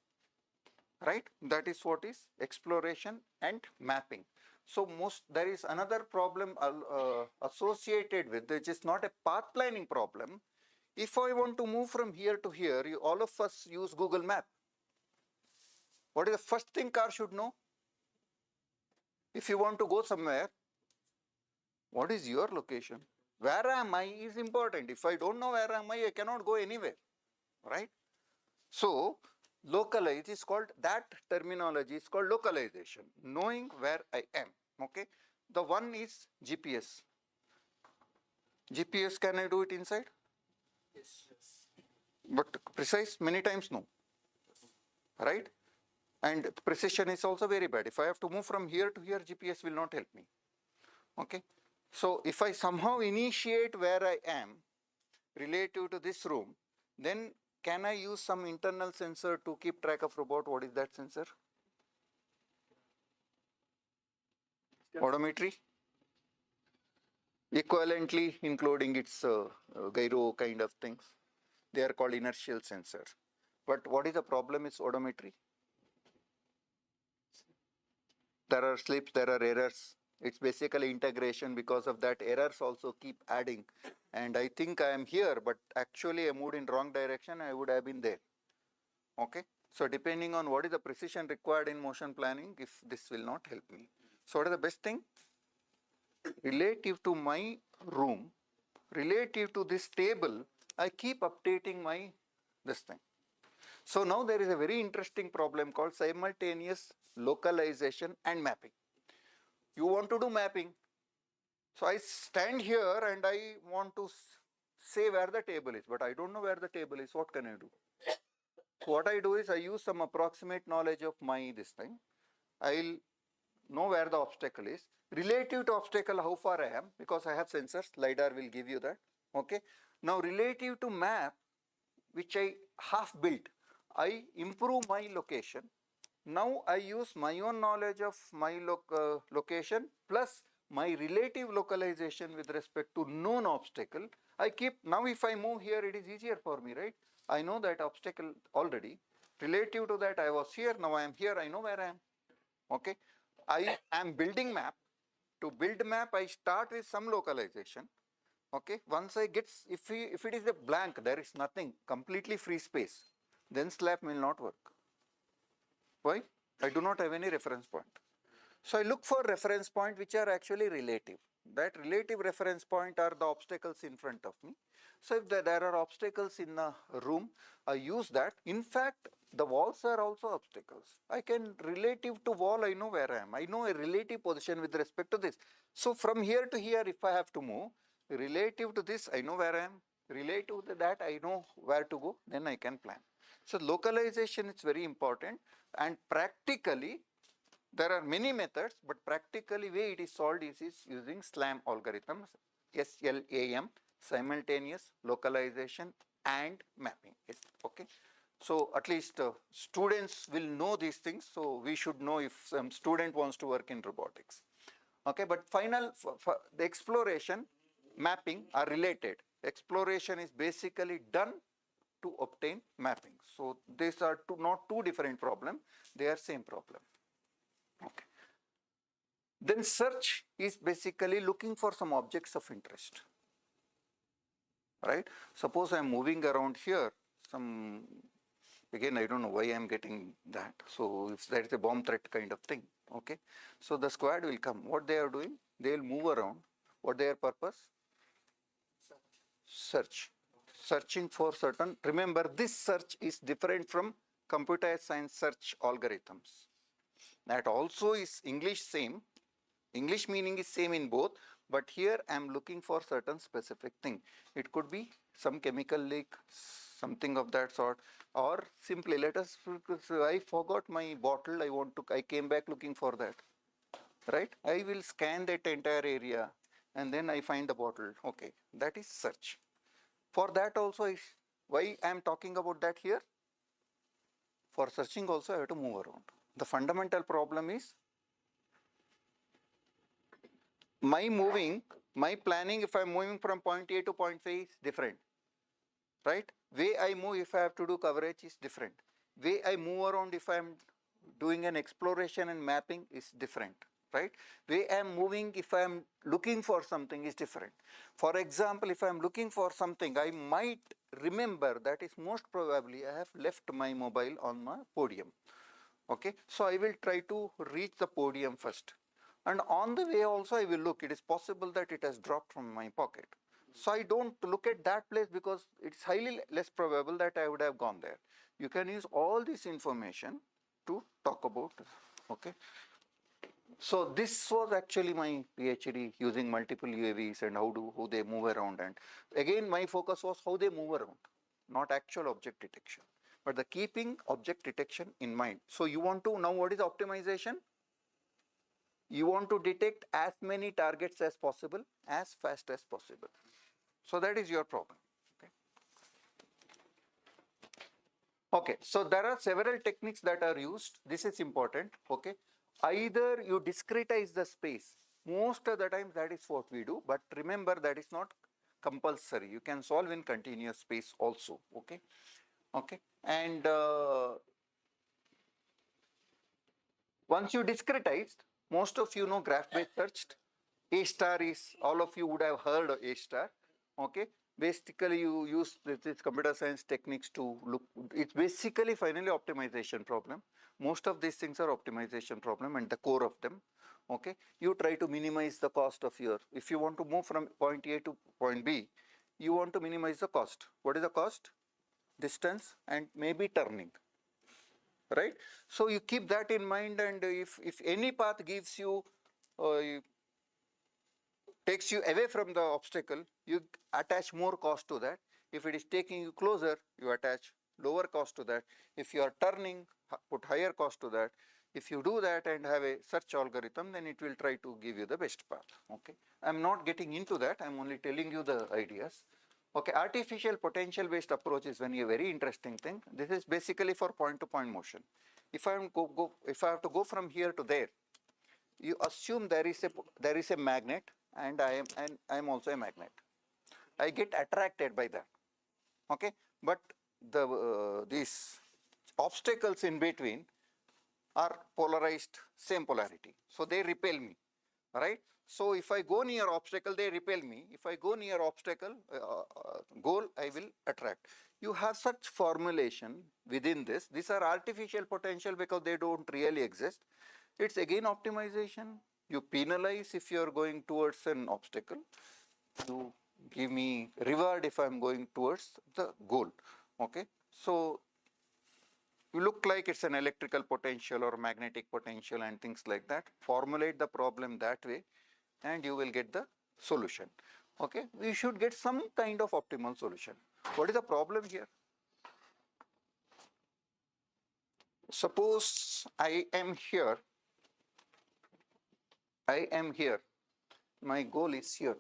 Right? That is what is exploration and mapping. So there is another problem associated with, which is not a path planning problem. If I want to move from here to here, all of us use Google Map. What is the first thing car should know? If you want to go somewhere, what is your location? Where am I is important. If I don't know where am I cannot go anywhere, right? So, localize is called, that terminology is called localization, knowing where I am, okay? The one is GPS. GPS, can I do it inside?
Yes, yes.
But precise, many times no, right? And precision is also very bad. If I have to move from here to here, GPS will not help me, okay? So if I somehow initiate where I am relative to this room, then can I use some internal sensor to keep track of robot? What is that sensor? Odometry? Equivalently including its gyro kind of things. They are called inertial sensor. But what is the problem is odometry? There are slips, there are errors. It's basically integration. Because of that, errors also keep adding. And I think I am here, but actually I moved in wrong direction, I would have been there. Okay? So depending on what is the precision required in motion planning, if this will not help me. So what is the best thing? Relative to my room, relative to this table, I keep updating my this thing. So now there is a very interesting problem called simultaneous localization and mapping. You want to do mapping. So I stand here and I want to say where the table is, but I don't know where the table is. What can I do? So what I do is I use some approximate knowledge of my this thing. I'll know where the obstacle is. Relative to obstacle, how far I am, because I have sensors, LiDAR will give you that. Okay. Now relative to map, which I half built, I improve my location. Now I use my own knowledge of my location plus my relative localization with respect to known obstacle. I keep, now if I move here, it is easier for me, right? I know that obstacle already. Relative to that, I was here, now I am here, I know where I am. Okay. I am building map. To build map, I start with some localization. Okay. Once I get, if it is a blank, there is nothing, completely free space, then SLAP will not work. Why? I do not have any reference point. So I look for reference point which are actually relative. That relative reference point are the obstacles in front of me. So if there are obstacles in a room, I use that. In fact, the walls are also obstacles. I can relative to wall, I know where I am. I know a relative position with respect to this. So from here to here, if I have to move, relative to this, I know where I am. Relative to that, I know where to go, then I can plan. So localization is very important, and practically there are many methods, but practically way it is solved is using SLAM algorithms, SLAM, simultaneous localization and mapping. Yes, okay. So at least students will know these things. So we should know if some student wants to work in robotics. Okay, but the exploration, mapping are related. Exploration is basically done to obtain mapping. So these are not two different problems, they are same problem. Okay. Then search is basically looking for some objects of interest, right? Suppose I'm moving around here, again, I don't know why I'm getting that. So if there is a bomb threat kind of thing, okay? So the squad will come. What they are doing? They will move around. What their purpose? Search. Searching for certain, remember this search is different from computer science search algorithms. That also is English same. English meaning is same in both, but here I am looking for certain specific thing. It could be some chemical leak, something of that sort, or simply let us, I forgot my bottle, I came back looking for that, right? I will scan that entire area and then I find the bottle. Okay, that is search. For that also, why I am talking about that here? For searching also I have to move around. The fundamental problem is my planning, if I'm moving from point A to point C is different, right? Way I move if I have to do coverage is different. Way I move around if I'm doing an exploration and mapping is different, right? Way I'm moving if I'm looking for something is different. For example, if I'm looking for something, I might remember that is most probably I have left my mobile on my podium. Okay, so I will try to reach the podium first. And on the way also I will look, it is possible that it has dropped from my pocket. So I don't look at that place because it's highly less probable that I would have gone there. You can use all this information to talk about, okay. So this was actually my PhD, using multiple UAVs and how they move around. And again, my focus was how they move around, not actual object detection, but the keeping object detection in mind. So you want to, now what is optimization? You want to detect as many targets as possible, as fast as possible. So that is your problem. Okay, so there are several techniques that are used. This is important, okay. Either you discretize the space. Most of the time that is what we do, but remember that is not compulsory. You can solve in continuous space also, okay. Okay, and once you discretized, most of you know graph-based search. A star is, all of you would have heard of A star, okay. Basically, you use this computer science techniques to look, it's basically finally optimization problem. Most of these things are optimization problem and the core of them, okay. You try to minimize the cost of if you want to move from point A to point B, you want to minimize the cost. What is the cost? Distance and maybe turning, right? So you keep that in mind, and if any path gives you, takes you away from the obstacle, you attach more cost to that. If it is taking you closer, you attach lower cost to that. If you are turning, put higher cost to that. If you do that and have a search algorithm, then it will try to give you the best path, okay. I'm not getting into that, I'm only telling you the ideas. Okay, artificial potential based approach is a very interesting thing. This is basically for point to point motion. If I have to go from here to there, you assume there is a magnet, and I am also a magnet. I get attracted by that, okay. But these obstacles in between are polarized, same polarity, so they repel me, right? So if I go near obstacle, they repel me. If I go near obstacle, goal, I will attract. You have such formulation within this. These are artificial potential because they don't really exist. It's again optimization. You penalize if you are going towards an obstacle. You give me reward if I am going towards the goal. Okay. So you look like it's an electrical potential or magnetic potential and things like that. Formulate the problem that way and you will get the solution. Okay. We should get some kind of optimal solution. What is the problem here? Suppose I am here, my goal is here.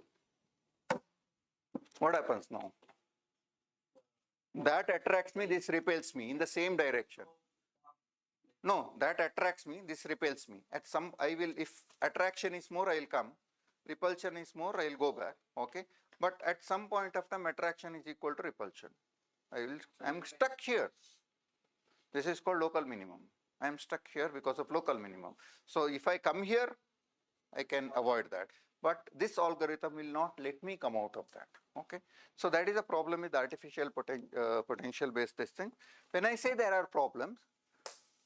What happens now? That attracts me, this repels me in the same direction. No, that attracts me, this repels me. At some, if attraction is more, I will come. Repulsion is more, I will go back. Okay. But at some point of time, attraction is equal to repulsion. I am stuck here. This is called local minimum. I am stuck here because of local minimum. So if I come here, I can avoid that. But this algorithm will not let me come out of that. Okay. So that is a problem with artificial potential based testing. When I say there are problems,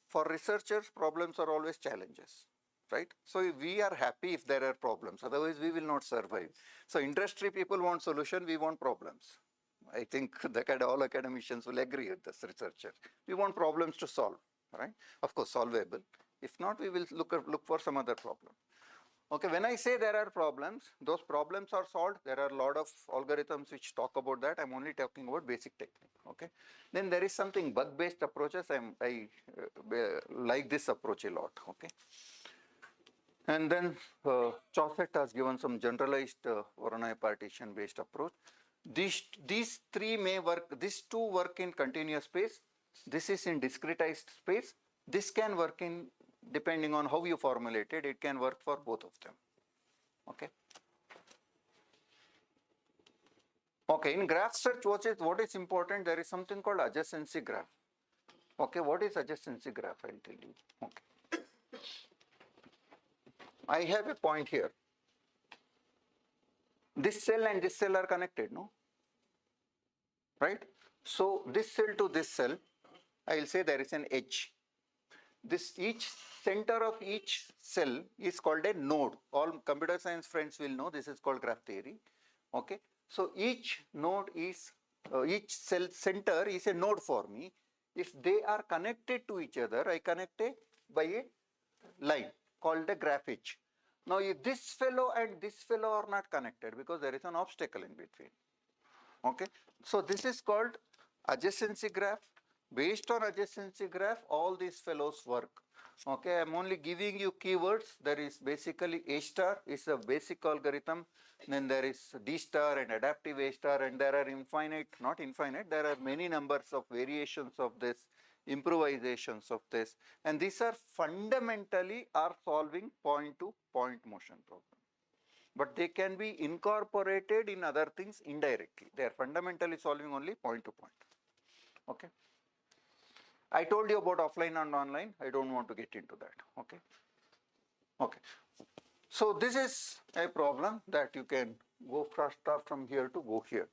for researchers, problems are always challenges, right? So we are happy if there are problems, otherwise we will not survive. So industry people want solution, we want problems. I think all academicians will agree with this researcher. We want problems to solve, right? Of course, solvable. If not, we will look for some other problem. Okay, when I say there are problems, those problems are solved. There are a lot of algorithms which talk about that. I'm only talking about basic technique. Okay, then there is something bug-based approaches. I like this approach a lot. Okay, and then Chauset has given some generalized Voronoi partition-based approach. These three may work. These two work in continuous space. This is in discretized space. This can work in, depending on how you formulate it, it can work for both of them. Okay. Okay, in graph search, what is important? There is something called adjacency graph. Okay, what is adjacency graph? I'll tell you. Okay. I have a point here. This cell and this cell are connected, no? Right? So this cell to this cell, I will say there is an edge. Each center of each cell is called a node. All computer science friends will know this is called graph theory. Okay. So each node is, each cell center is a node for me. If they are connected to each other, I connect by a line called the graph edge. Now if this fellow and this fellow are not connected because there is an obstacle in between. Okay. So this is called adjacency graph. Based on adjacency graph, all these fellows work. Okay, I am only giving you keywords. There is basically A star is a basic algorithm. Then there is D star and adaptive A star, and there are not infinite, there are many numbers of variations of this, improvisations of this. And these are fundamentally are solving point to point motion problem. But they can be incorporated in other things indirectly. They are fundamentally solving only point to point. Okay. I told you about offline and online. I don't want to get into that. Okay. Okay. So this is a problem that you can go from here to go here.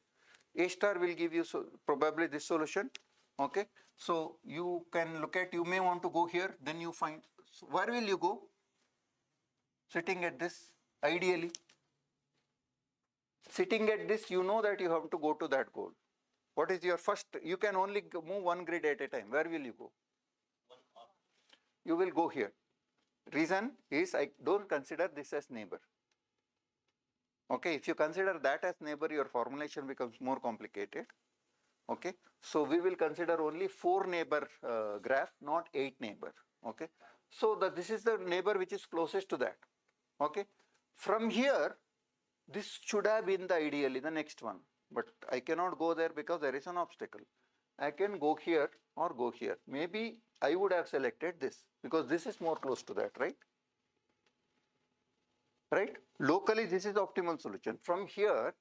A star will give you probably this solution. Okay. So you can look at, you may want to go here, then you find, so where will you go? Sitting at this, ideally. Sitting at this, you know that you have to go to that goal. What is your first? You can only move one grid at a time. Where will you go? You will go here. Reason is I don't consider this as neighbor. Okay, if you consider that as neighbor, your formulation becomes more complicated. Okay, so we will consider only 4 neighbor graph, not 8 neighbor. Okay, so this is the neighbor which is closest to that. Okay, from here, this should have been ideally the next one. But I cannot go there because there is an obstacle. I can go here or go here. Maybe I would have selected this because this is more close to that, right? Right? Locally, this is the optimal solution. From here,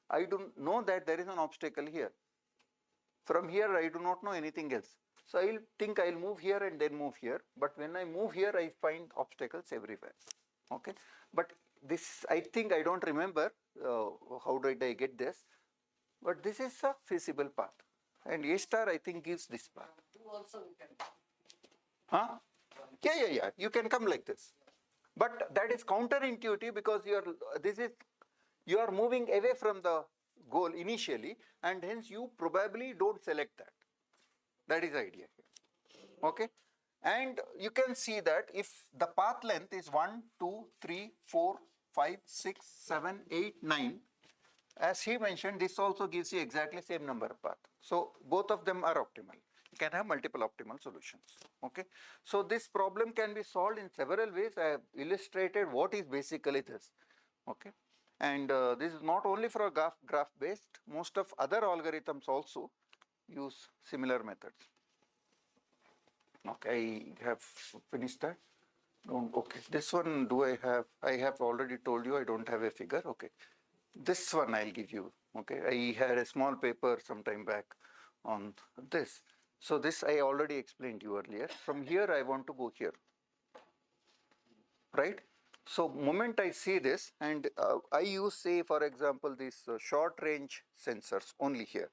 I don't know that there is an obstacle here. From here, I do not know anything else. So I'll think I'll move here and then move here. But when I move here, I find obstacles everywhere. Okay. But this, I think I don't remember how did I get this. But this is a feasible path. And A star, I think, gives this path.
Also we can.
Huh? Yeah. You can come like this. But that is counterintuitive because you are moving away from the goal initially, and hence you probably don't select that. That is the idea here. Okay, and you can see that if the path length is 1, 2, 3, 4, 5, 6, 7, 8, 9, as he mentioned, this also gives you exactly same number of paths. So both of them are optimal. You can have multiple optimal solutions. Okay, so this problem can be solved in several ways. I have illustrated what is basically this. Okay, and this is not only for a graph based. Most of other algorithms also use similar methods. Okay, I have finished that. Okay, this one do I have? I have already told you I don't have a figure. Okay, this one I'll give you. Okay, I had a small paper some time back on this. So this I already explained to you earlier. From here I want to go here, right? So moment I see this, and I use, say for example, these short range sensors only here.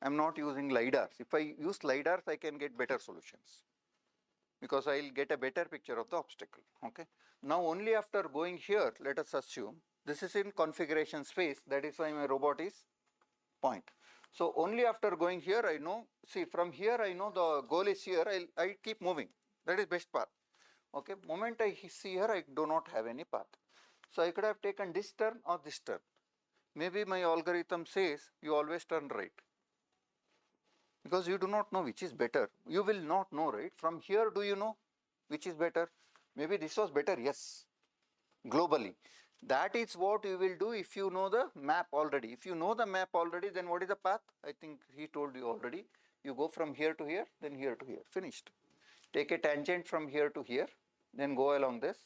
I'm not using LiDARs. If I use LiDARs, I can get better solutions, because I'll get a better picture of the obstacle. Okay. Now only after going here, let us assume this is in configuration space. That is why my robot is point. So only after going here, I know. See, from here I know the goal is here. I keep moving. That is best path. Okay. Moment I see here, I do not have any path. So I could have taken this turn or this turn. Maybe my algorithm says you always turn right, because you do not know which is better. You will not know, right? From here, do you know which is better? Maybe this was better, yes, globally. That is what you will do if you know the map already. If you know the map already, then what is the path? I think he told you already. You go from here to here, then here to here, finished. Take a tangent from here to here, then go along this,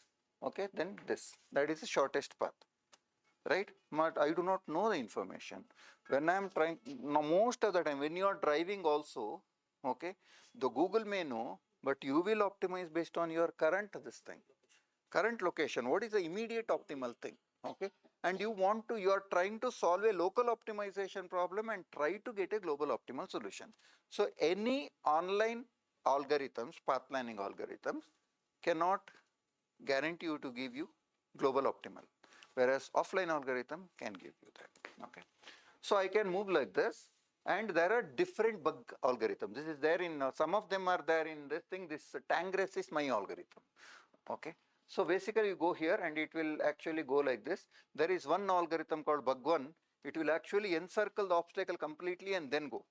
okay, then this. That is the shortest path, right? But I do not know the information. When I am trying, most of the time, when you are driving also, okay, the Google may know, but you will optimize based on your current current location. What is the immediate optimal thing? Okay, and you are trying to solve a local optimization problem and try to get a global optimal solution. So any online algorithms, path planning algorithms, cannot guarantee you to give you global optimal, whereas offline algorithm can give you that. Okay, so I can move like this, and there are different bug algorithms. This is there in some of them are there in this thing. This Tangres is my algorithm. Okay, so basically you go here and it will actually go like this. There is one algorithm called bug1. It will actually encircle the obstacle completely and then go.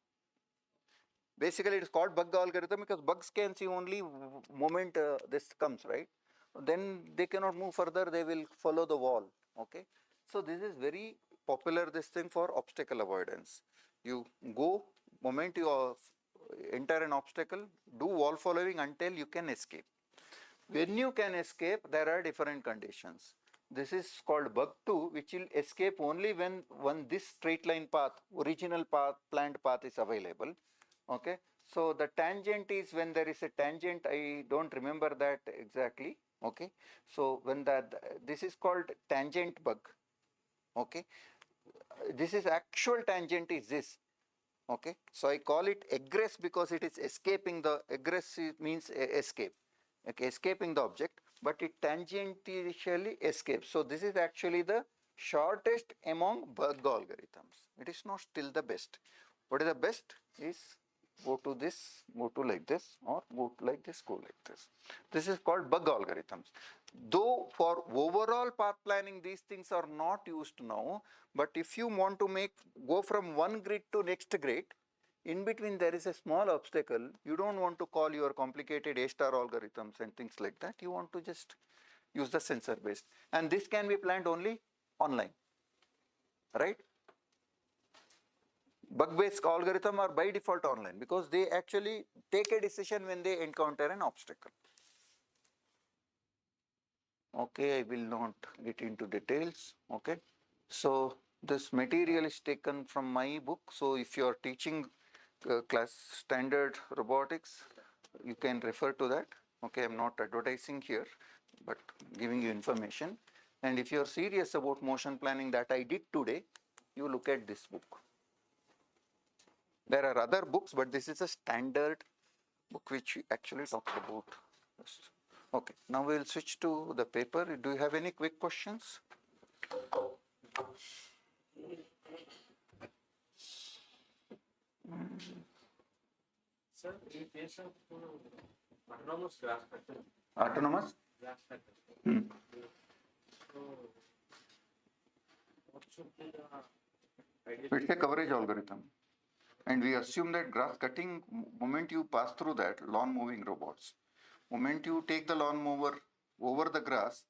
Basically it is called bug algorithm because bugs can see only moment this comes, right? Then they cannot move further, they will follow the wall. Okay, so this is very popular, this thing for obstacle avoidance. You go, moment you enter an obstacle, do wall following until you can escape. When you can escape, there are different conditions. This is called bug 2, which will escape only when this straight line path, original path, planned path is available. Okay, so the tangent is when there is a tangent. I don't remember that exactly. Okay, so when this is called tangent bug. Okay, this is actual tangent is this. Okay, so I call it egress because it is escaping the egress means escape. Okay, escaping the object, but it tangentially escapes. So this is actually the shortest among bug algorithms. It is not still the best. What is the best is go to this, go to like this, or go to like this, go like this. This is called bug algorithms. Though for overall path planning, these things are not used now, but if you want to go from one grid to next grid, in between there is a small obstacle, you don't want to call your complicated A-star algorithms and things like that. You want to just use the sensor based, and this can be planned only online, right? Bug-based algorithm are by default online because they actually take a decision when they encounter an obstacle. Okay, I will not get into details. Okay, so this material is taken from my book. So if you are teaching class standard robotics, you can refer to that. Okay, I'm not advertising here, but giving you information. And if you are serious about motion planning that I did today, you look at this book. There are other books, but this is a standard book which we actually talked about. Just Okay, now we'll switch to the paper. Do you have any quick questions?
Sir, in case of autonomous grass cutter,
Autonomous?
grass cutter,
Hmm.
so what should be the ideal?
It's a coverage algorithm. And we assume that grass cutting, moment you pass through that, lawn mowing robots, moment you take the lawn mower over the grass,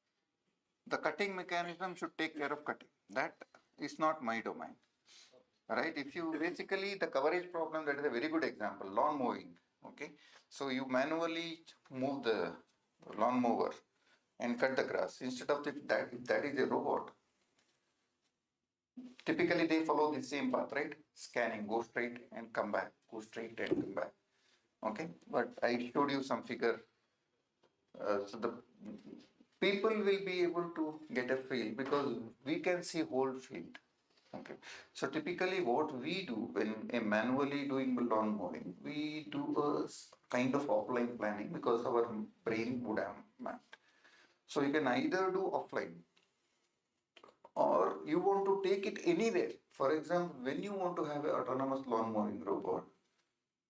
the cutting mechanism should take care of cutting. That is not my domain. Right? If you basically the coverage problem, that is a very good example, lawn mowing. Okay. So you manually move the lawn mower and cut the grass. Instead of that, if that is a robot, typically they follow the same path, right? Scanning, go straight and come back, go straight and come back. Okay. But I showed you some figure. So the people will be able to get a feel because we can see whole field. Okay. So typically what we do when a manually doing lawn mowing, we do a kind of offline planning because our brain would have mapped. So you can either do offline or you want to take it anywhere. For example, when you want to have an autonomous lawn mowing robot,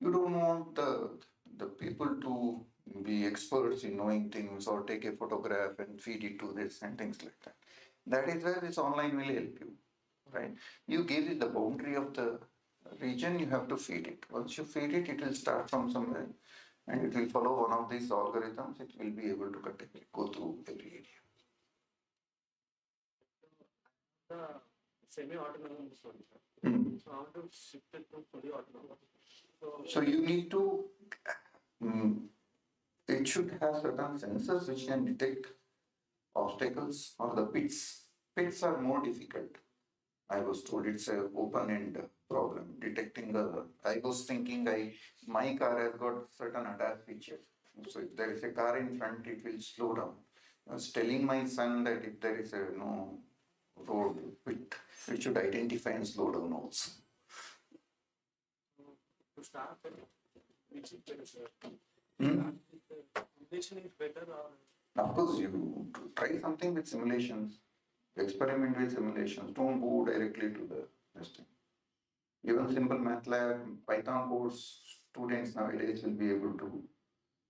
you don't want the people to be experts in knowing things or take a photograph and feed it to this and things like that. That is where this online will help you, right? You give it the boundary of the region, you have to feed it. Once you feed it, it will start from somewhere and it will follow one of these algorithms. It will be able to go through every area.
The semi-autonomous one, sir.
Hmm.
So how to shift it to fully autonomous?
So you need to, mm, it should have certain sensors which can detect obstacles or the pits. Pits are more difficult. I was told it's a open end problem. Detecting I was thinking my car has got certain ADAS feature. So if there is a car in front, it will slow down. I was telling my son that if there is a road pit, it should identify and slow down also.
To start, which is better, sir?
Hmm?
Simulation is better or?
Of course, you try something with simulations, experiment with simulations. Don't go directly to the testing. Even simple MATLAB, Python codes, students nowadays will be able to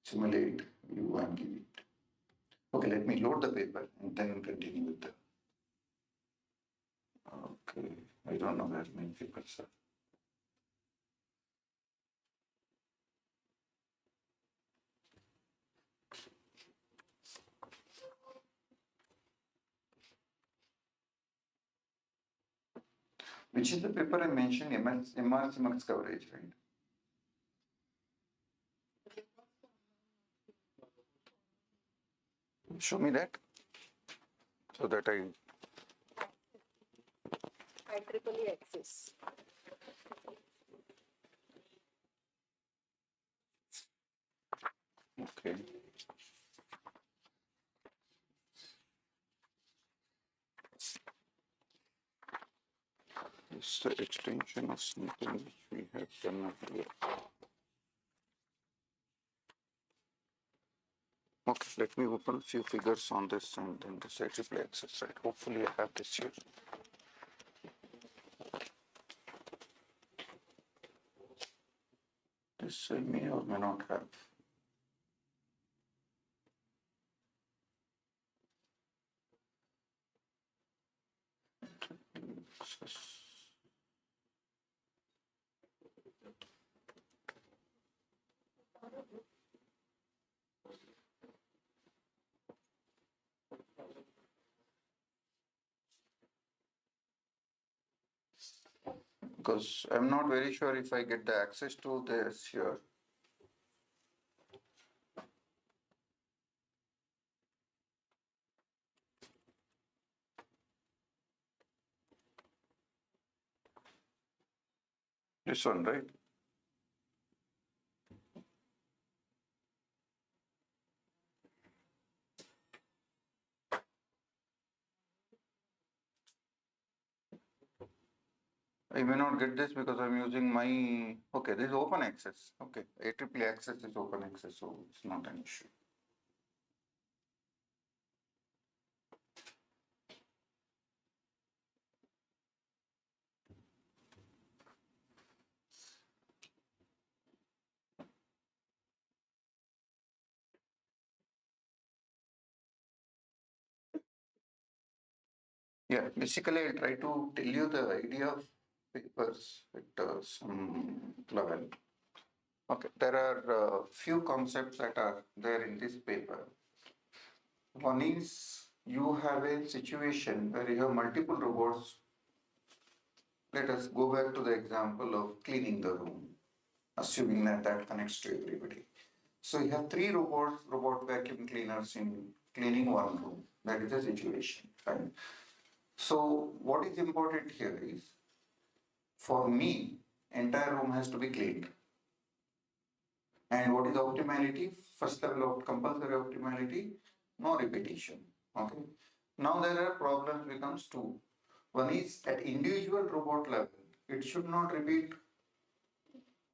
simulate you and give it. Okay, let me load the paper and then continue with the. Okay, I don't know where many papers are. Which is the paper I mentioned, MRC max coverage, right? Show me that so that I.
IEEE access.
Okay. It's the extension of something which we have done here. Okay, let me open a few figures on this and then this IEEE access, right? Hopefully I have this here. This I may or may not have. Because I'm not very sure if I get the access to this here. This one, right? I may not get this because I'm using my, okay, this is open access. Okay, IEEE access is open access, so it's not an issue. Yeah, basically I'll try to tell you the idea of papers at some level. Okay, there are few concepts that are there in this paper. One is you have a situation where you have multiple robots. Let us go back to the example of cleaning the room, assuming that that connects to everybody. So you have three robots, robot vacuum cleaners in cleaning one room. That is the situation, right? So what is important here is, for me, entire room has to be cleaned. And what is optimality? First level of compulsory optimality, no repetition. Okay. Now there are problems becomes two. One is at individual robot level, it should not repeat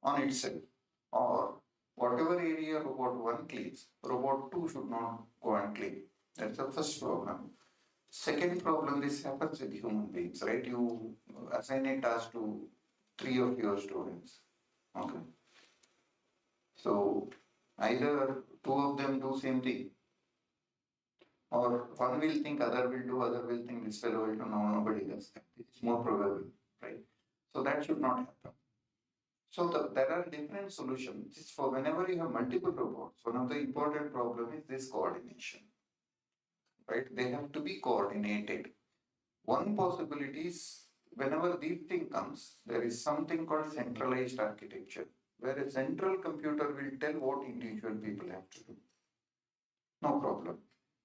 on itself, or whatever area robot 1 cleans, robot 2 should not go and clean. That's the first problem. Second problem, this happens with human beings, right? You assign a task to 3 of your students. Okay. So either 2 of them do same thing, or one will think other will do, other will think this fellow will do, no, nobody does that. It's more probable, right? So that should not happen. So there are different solutions. It's for whenever you have multiple robots, one of the important problem is this coordination, right? They have to be coordinated. One possibility is whenever this thing comes, there is something called centralized architecture, where a central computer will tell what individual people have to do. No problem.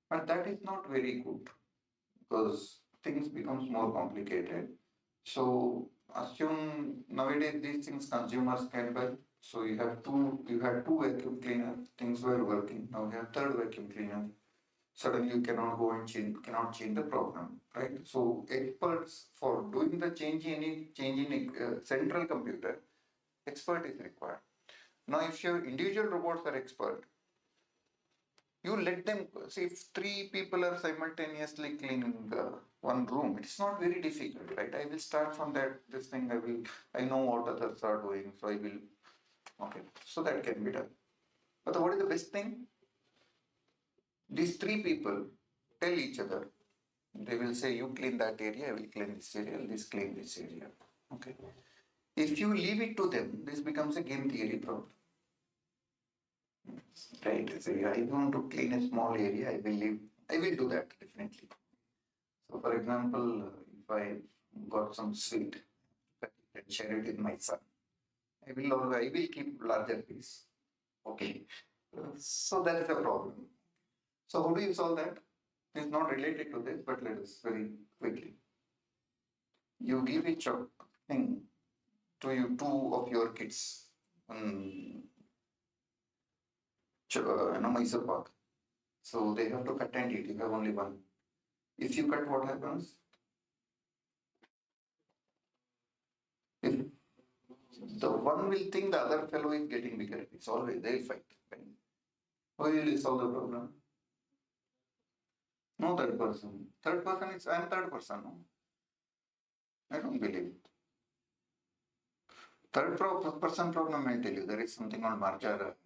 But that is not very good because things becomes more complicated. So assume nowadays these things consumers can buy. So you had two vacuum cleaner, things were working. Now you have third vacuum cleaner. Suddenly you cannot go and cannot change the program, right? So experts for doing the change in central computer, expert is required. Now if your individual robots are expert, you let them see if three people are simultaneously cleaning one room. It's not very difficult, right? I will start from that. This thing I know what others are doing, so I will. Okay, so that can be done. But what is the best thing? These three people tell each other. They will say, "You clean that area. I will clean this area. This clean this area." Okay. If you leave it to them, this becomes a game theory problem. Right? Say, I want to clean a small area. I will do that definitely. So, for example, if I got some sweet and share it with my son, I will keep larger piece. Okay. So that is the problem. So how do you solve that? It's not related to this, but let us very quickly. You give a thing to you two of your kids. Mysore Park. So they have to cut and eat. You have only one. If you cut, what happens? If the one will think the other fellow is getting bigger, it's always they'll fight. Right? How will you solve the problem? No third person. Third person is I'm third person. No? I don't believe it. Person problem I'll tell you. There is something on marker.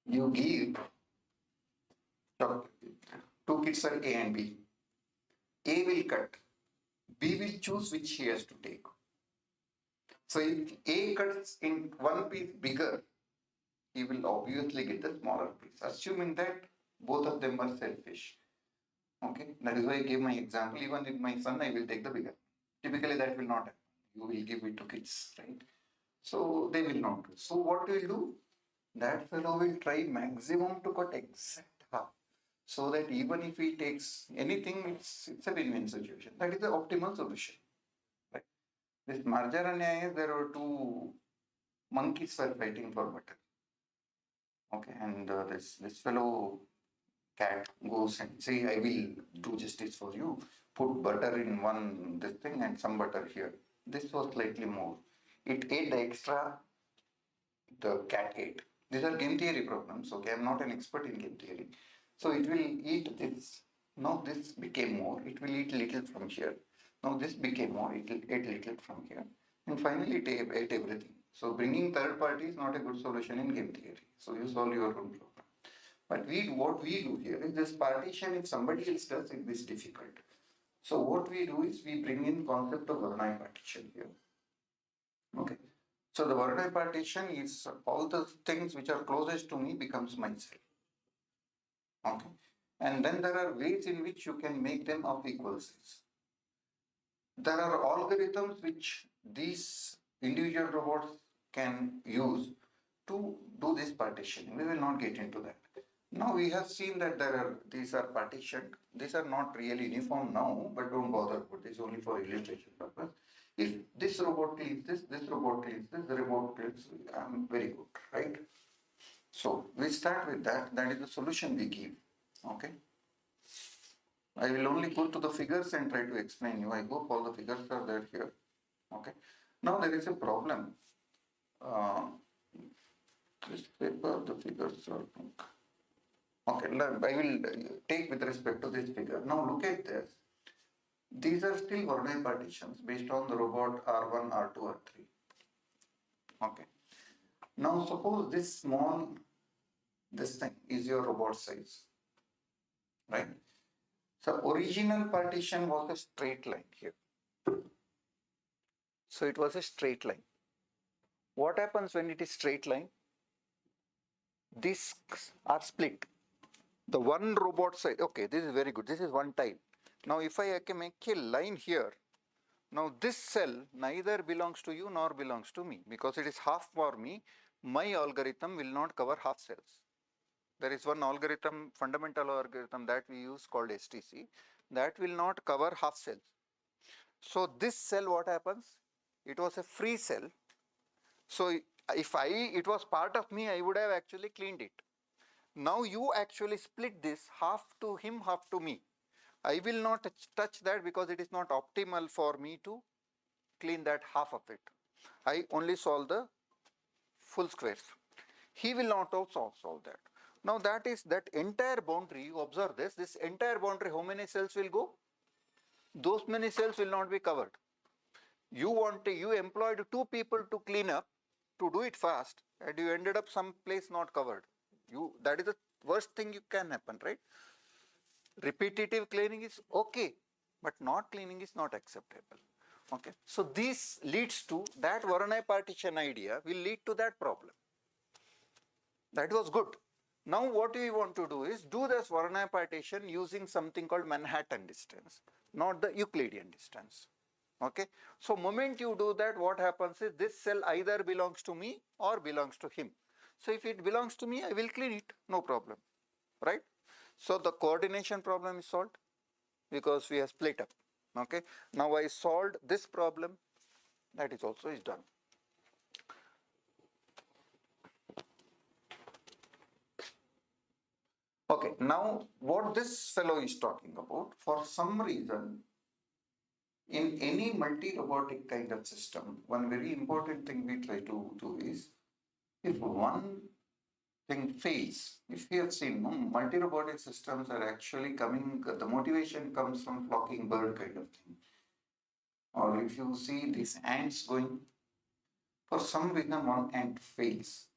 You give two kids are A and B. A will cut. B will choose which he has to take. So if A cuts in one piece bigger, he will obviously get the smaller piece, assuming that both of them are selfish. Okay, that is why I gave my example. Even with my son, I will take the bigger. Typically, that will not happen. You will give it to kids, right? So they will not do. So what will do? That fellow will try maximum to cut exact half, so that even if he takes anything, it's a win-win situation. That is the optimal solution. Right? This Marjar and Nyaya, there were two monkeys were fighting for butter. Okay, and this fellow cat goes and say, I will do justice for you. Put butter in one this thing and some butter here. This was slightly more. It ate the extra, the cat ate. These are game theory problems. Okay, I'm not an expert in game theory. So it will eat this. Now this became more. It will eat little from here. Now this became more. It will eat little from here. And finally it ate everything. So bringing third party is not a good solution in game theory. So you solve your own problem. But what we do here is this partition, if somebody else does it, is difficult. So what we do is we bring in concept of Varnai partition here. Okay. So the Varnai partition is all the things which are closest to me becomes my cell. Okay. And then there are ways in which you can make them of equal size. There are algorithms which these individual robots can use to do this partitioning. We will not get into that. Now we have seen that these are partitioned. These are not really uniform now, but don't bother. But this is only for illustration purpose. If this robot cleans this robot cleans this, the robot cleans, very good, right? So we start with that. That is the solution we give. Okay. I will only go to the figures and try to explain you. I hope all the figures are there here. Okay. Now there is a problem. This paper, the figures are. Okay, I will take with respect to this figure. Now look at this. These are still Varnai partitions based on the robot R1, R2, R3. Okay. Now suppose this thing is your robot size, right? So original partition was a straight line here. So it was a straight line. What happens when it is straight line? Discs are split. The one robot size, okay, this is very good. This is one tile. Now if I can make a line here, now this cell neither belongs to you nor belongs to me because it is half for me. My algorithm will not cover half cells. There is one algorithm, fundamental algorithm that we use called STC, that will not cover half cells. So this cell, what happens? It was a free cell. So if it was part of me, I would have actually cleaned it. Now you actually split this half to him, half to me. I will not touch that because it is not optimal for me to clean that half of it. I only solve the full squares. He will not also solve that. Now that is that entire boundary, you observe this entire boundary, how many cells will go? Those many cells will not be covered. You employed 2 people to clean up, to do it fast, and you ended up some place not covered. That is the worst thing you can happen, right? Repetitive cleaning is okay, but not cleaning is not acceptable. Okay, so this leads to that Varnai partition idea will lead to that problem. That was good. Now what we want to do is do this Varnai partition using something called Manhattan distance, not the Euclidean distance. Okay, so moment you do that, what happens is this cell either belongs to me or belongs to him. So if it belongs to me, I will clean it, no problem, right? So the coordination problem is solved because we have split up. Okay, now I solved this problem, that is also is done. Okay, now what this fellow is talking about, for some reason, in any multi-robotic kind of system, one very important thing we try to do is, if one thing fails, if we have seen multi-robotic systems are actually coming, the motivation comes from flocking bird kind of thing. Or if you see these ants going, for some reason one ant fails,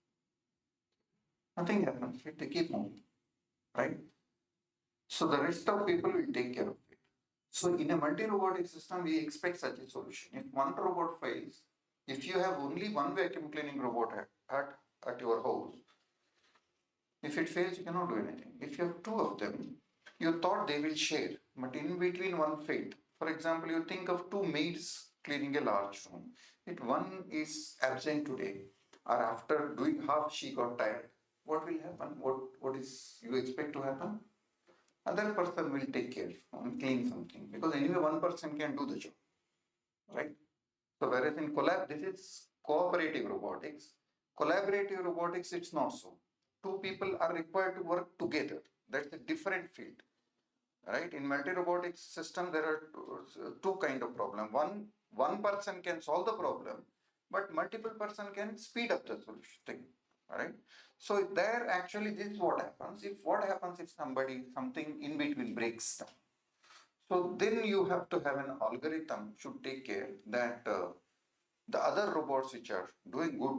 nothing happens, right? They keep moving, right? So the rest of people will take care of it. So in a multi-robotic system, we expect such a solution. If one robot fails, if you have only one vacuum cleaning robot at your house, if it fails, you cannot do anything. If you have 2 of them, you thought they will share, but in between one failed. For example, you think of 2 maids cleaning a large room. If one is absent today, or after doing half she got tired, what will happen? What is you expect to happen? Other person will take care and clean something, because anyway one person can do the job, right? So whereas in this is cooperative robotics. Collaborative robotics, it's not so. 2 people are required to work together. That's a different field, right? In multi-robotics system, there are 2 kind of problem. One person can solve the problem, but multiple person can speed up the solution thing, right? So there actually this is what happens. What happens if something in between breaks down? So then you have to have an algorithm should take care that the other robots which are doing good,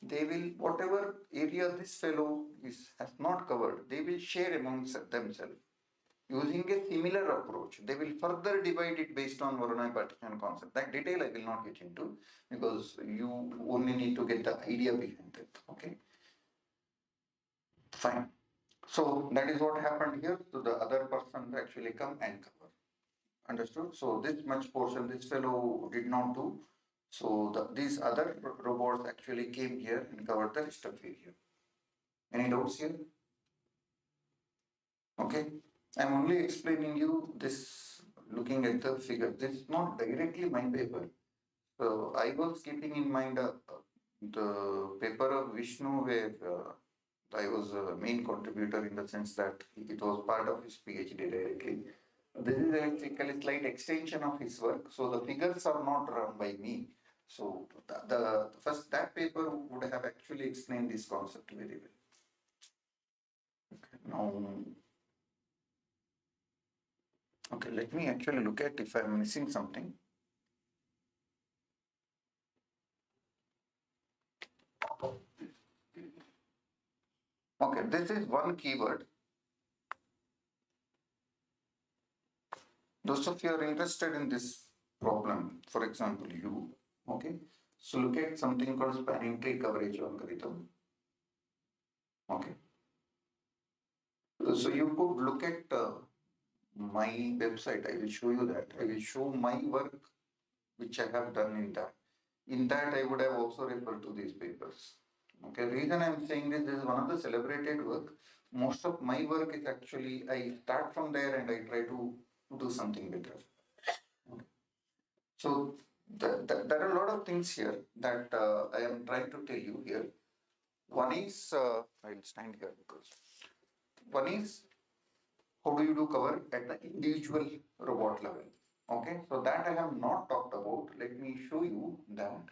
they will, whatever area this fellow has not covered, they will share amongst themselves. Using a similar approach, they will further divide it based on Voronoi partition concept. That detail I will not get into because you only need to get the idea behind it. Okay, fine. So that is what happened here. So the other person actually come and cover. Understood? So this much portion this fellow did not do. So these other robots actually came here and covered the rest of area. Any doubts here? Okay. I'm only explaining you this looking at the figure. This is not directly my paper. So I was keeping in mind the paper of Vishnu where I was a main contributor in the sense that it was part of his PhD directly. This is a slight extension of his work. So the figures are not run by me. So the first that paper would have actually explained this concept very well. Now, okay, let me actually look at if I'm missing something. Okay, this is one keyword. Those of you are interested in this problem, for example, you, okay, so look at something called spanning tree coverage algorithm. Okay, so you could look at my website. I will show you that. I will show my work which I have done in that. In that, I would have also referred to these papers. Okay, reason I'm saying this is one of the celebrated work. Most of my work is actually, I start from there and I try to do something better. Okay. So there are a lot of things here that I am trying to tell you here. One is, I'll stand here because one is how do you do cover at the individual robot level? Okay, so that I have not talked about. Let me show you that.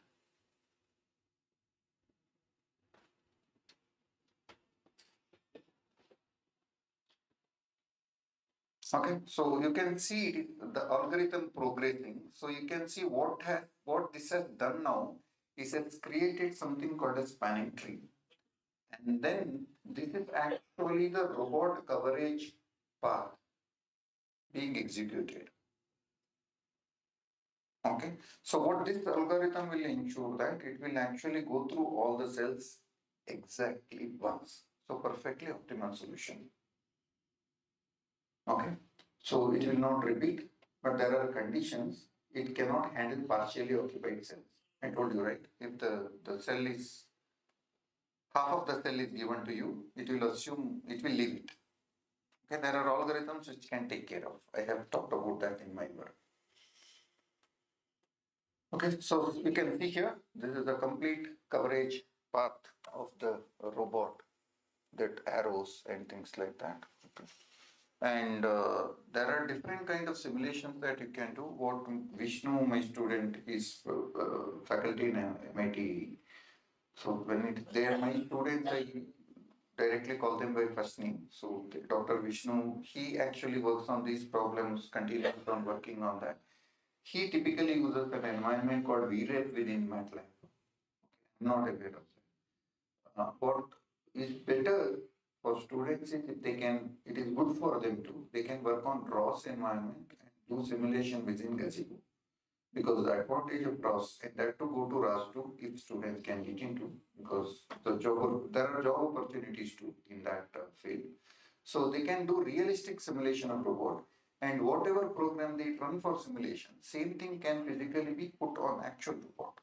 Okay, so you can see the algorithm progressing. So you can see what this has done now is it's created something called a spanning tree. And then this is actually the robot coverage path being executed. Okay, so what this algorithm will ensure that it will actually go through all the cells exactly once. So perfectly optimal solution. Okay, so it will not repeat, but there are conditions. It cannot handle partially occupied cells. I told you, right? If the cell is, half of the cell is given to you, it will assume, it will leave it. Okay, there are algorithms which can take care of. I have talked about that in my work. Okay, so you can see here, this is the complete coverage path of the robot, that arrows and things like that. Okay. And there are different kind of simulations that you can do. What Vishnu, my student, is faculty in MIT. So when they are my students, I directly call them by first name. So Dr. Vishnu, he actually works on these problems, continues on working on that. He typically uses an environment called VREF within MATLAB. I'm not aware of that. What is better for students is if they can, it is good for them to, they can work on ROS environment and do simulation within Gazebo. Because the advantage of ROS and that to go to ROS2 if students can get into, because there are job opportunities too in that field. So they can do realistic simulation of robot and whatever program they run for simulation, same thing can physically be put on actual robot.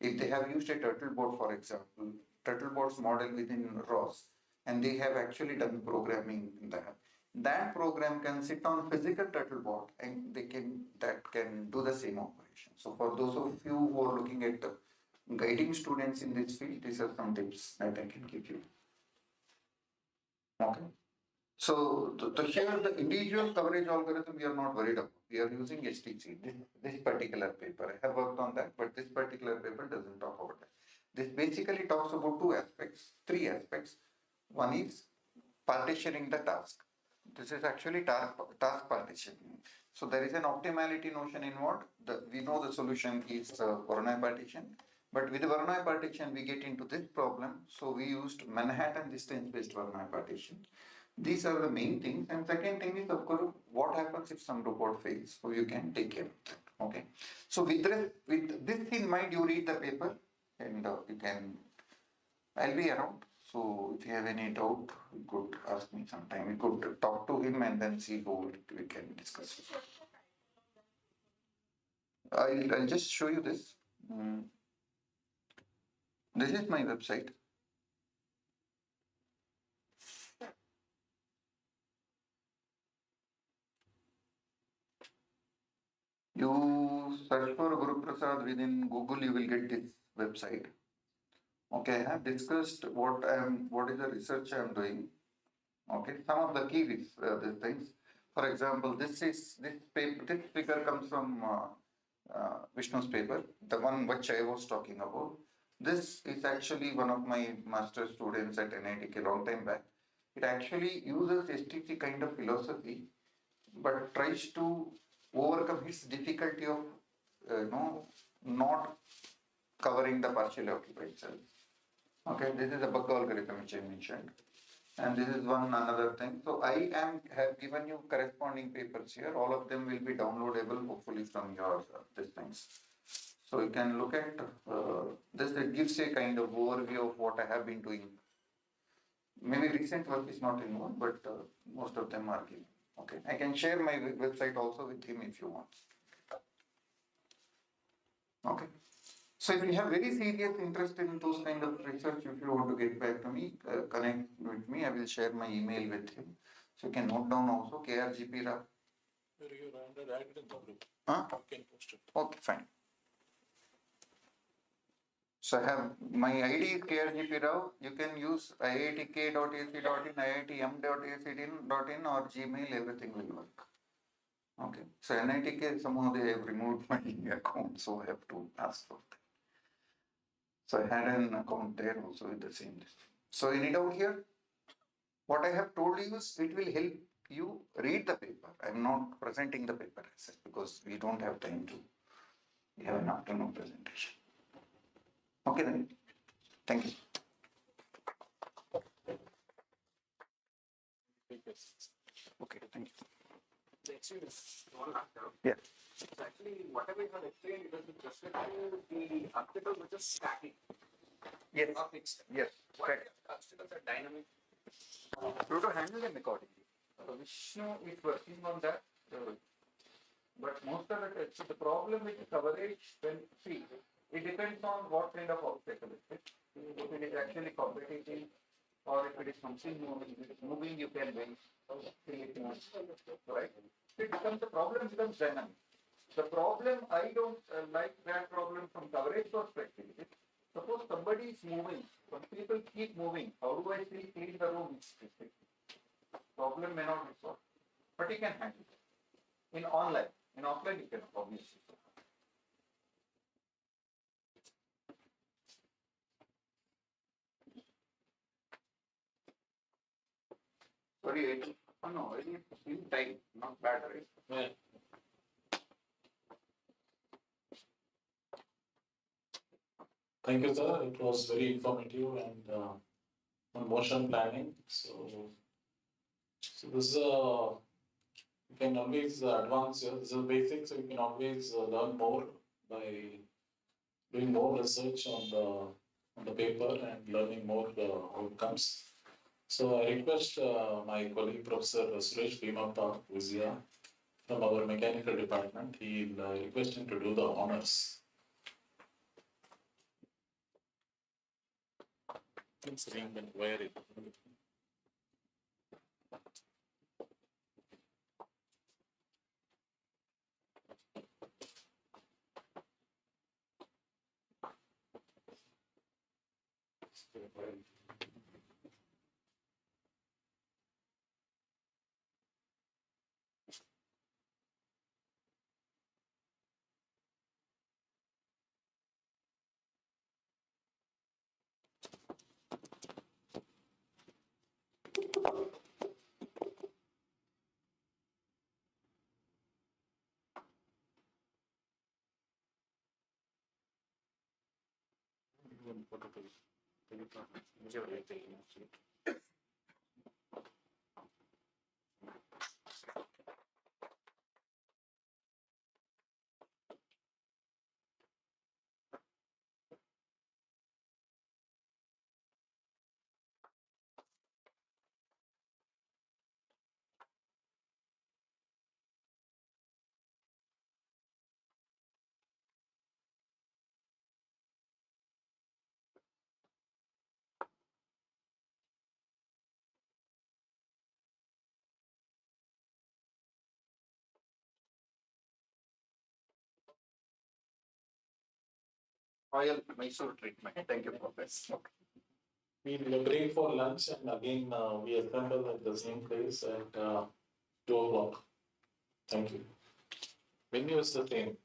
If they have used a Turtlebot, for example, Turtlebot's model within ROS, and they have actually done programming in that program can sit on physical Turtlebot and that can do the same operation. So for those of you who are looking at guiding students in this field, these are some tips that I can give you. Okay. So here the individual coverage algorithm we are not worried about. We are using HTC, this particular paper. I have worked on that, but this particular paper doesn't talk about that. This basically talks about three aspects. One is partitioning the task. This is actually task partitioning. So there is an optimality notion involved. We know the solution is Voronoi partition. But with Varnoy partition, we get into this problem. So we used Manhattan distance-based Varnoy partition. These are the main things. And second thing is, of course, what happens if some robot fails? So you can take care of that. Okay. So with this in mind, you read the paper and you can. I'll be around. So if you have any doubt, you could ask me sometime. We could talk to him and then see how we can discuss. I'll just show you this. This is my website. You search for Guru Prasad within Google, you will get this website. Okay, I have discussed what is the research I am doing. Okay, some of the key these things. For example, this figure comes from Vishnu's paper, the one which I was talking about. This is actually one of my master students at NIT a long time back. It actually uses STC kind of philosophy, but tries to overcome his difficulty of not covering the partially occupied cells. Okay, this is a bug algorithm which I mentioned. And this is one another thing. So I have given you corresponding papers here. All of them will be downloadable, hopefully from your these things. So you can look at this. It gives a kind of overview of what I have been doing. Maybe recent work is not involved, but most of them are given. Okay, I can share my website also with him if you want. Okay. So if you have very serious interest in those kind of research, if you want to get back to me, connect with me. I will share my email with him. So you can note down also KRGP Rao. Huh? Okay, fine. So I have my ID is KRGP Rao. You can use iitk.ac.in, iitm.ac.in or Gmail. Everything will work. Okay. So NITK somehow they have removed my account, so I have to ask for that. So I had an account there also with the same list. So any doubt here? What I have told you is it will help you read the paper. I am not presenting the paper as such because we don't have time to. We have an afternoon presentation. Okay then. Thank you. Okay, thank you. Yeah.
So actually, whatever you have explained, it has been restricted to the obstacles which is stacking.
Yes.
Not fixed.
Yes.
What
Correct.
obstacles are dynamic?
You have to handle them accordingly. Vishnu is working on that. But most of it, so the problem with coverage, when see, it depends on what kind of obstacle it is. If it is actually competitive or if it is something moving, if it is moving, you can win. Right? It becomes the problem becomes dynamic. The problem, I don't like that problem from coverage perspective. Suppose somebody is moving, when people keep moving, how do I still clean the room? Problem may not be solved, but you can handle it. In online, in offline, you can obviously. Sorry, no, it is in time, not battery.
Yeah. Thank you, sir. It was very informative and on motion planning. So this is you can always advance your. This is basic, so you can always learn more by doing more research on the paper and learning more outcomes. So I request my colleague Professor Suresh Bhimappa, who is here from our mechanical department. He'll request him to do the honors. Please ring and wear it.
Royal Mysore treatment. Thank you, Professor.
We'll break for lunch and again we assemble at the same place at 2 o'clock. Thank you. Venue is the same.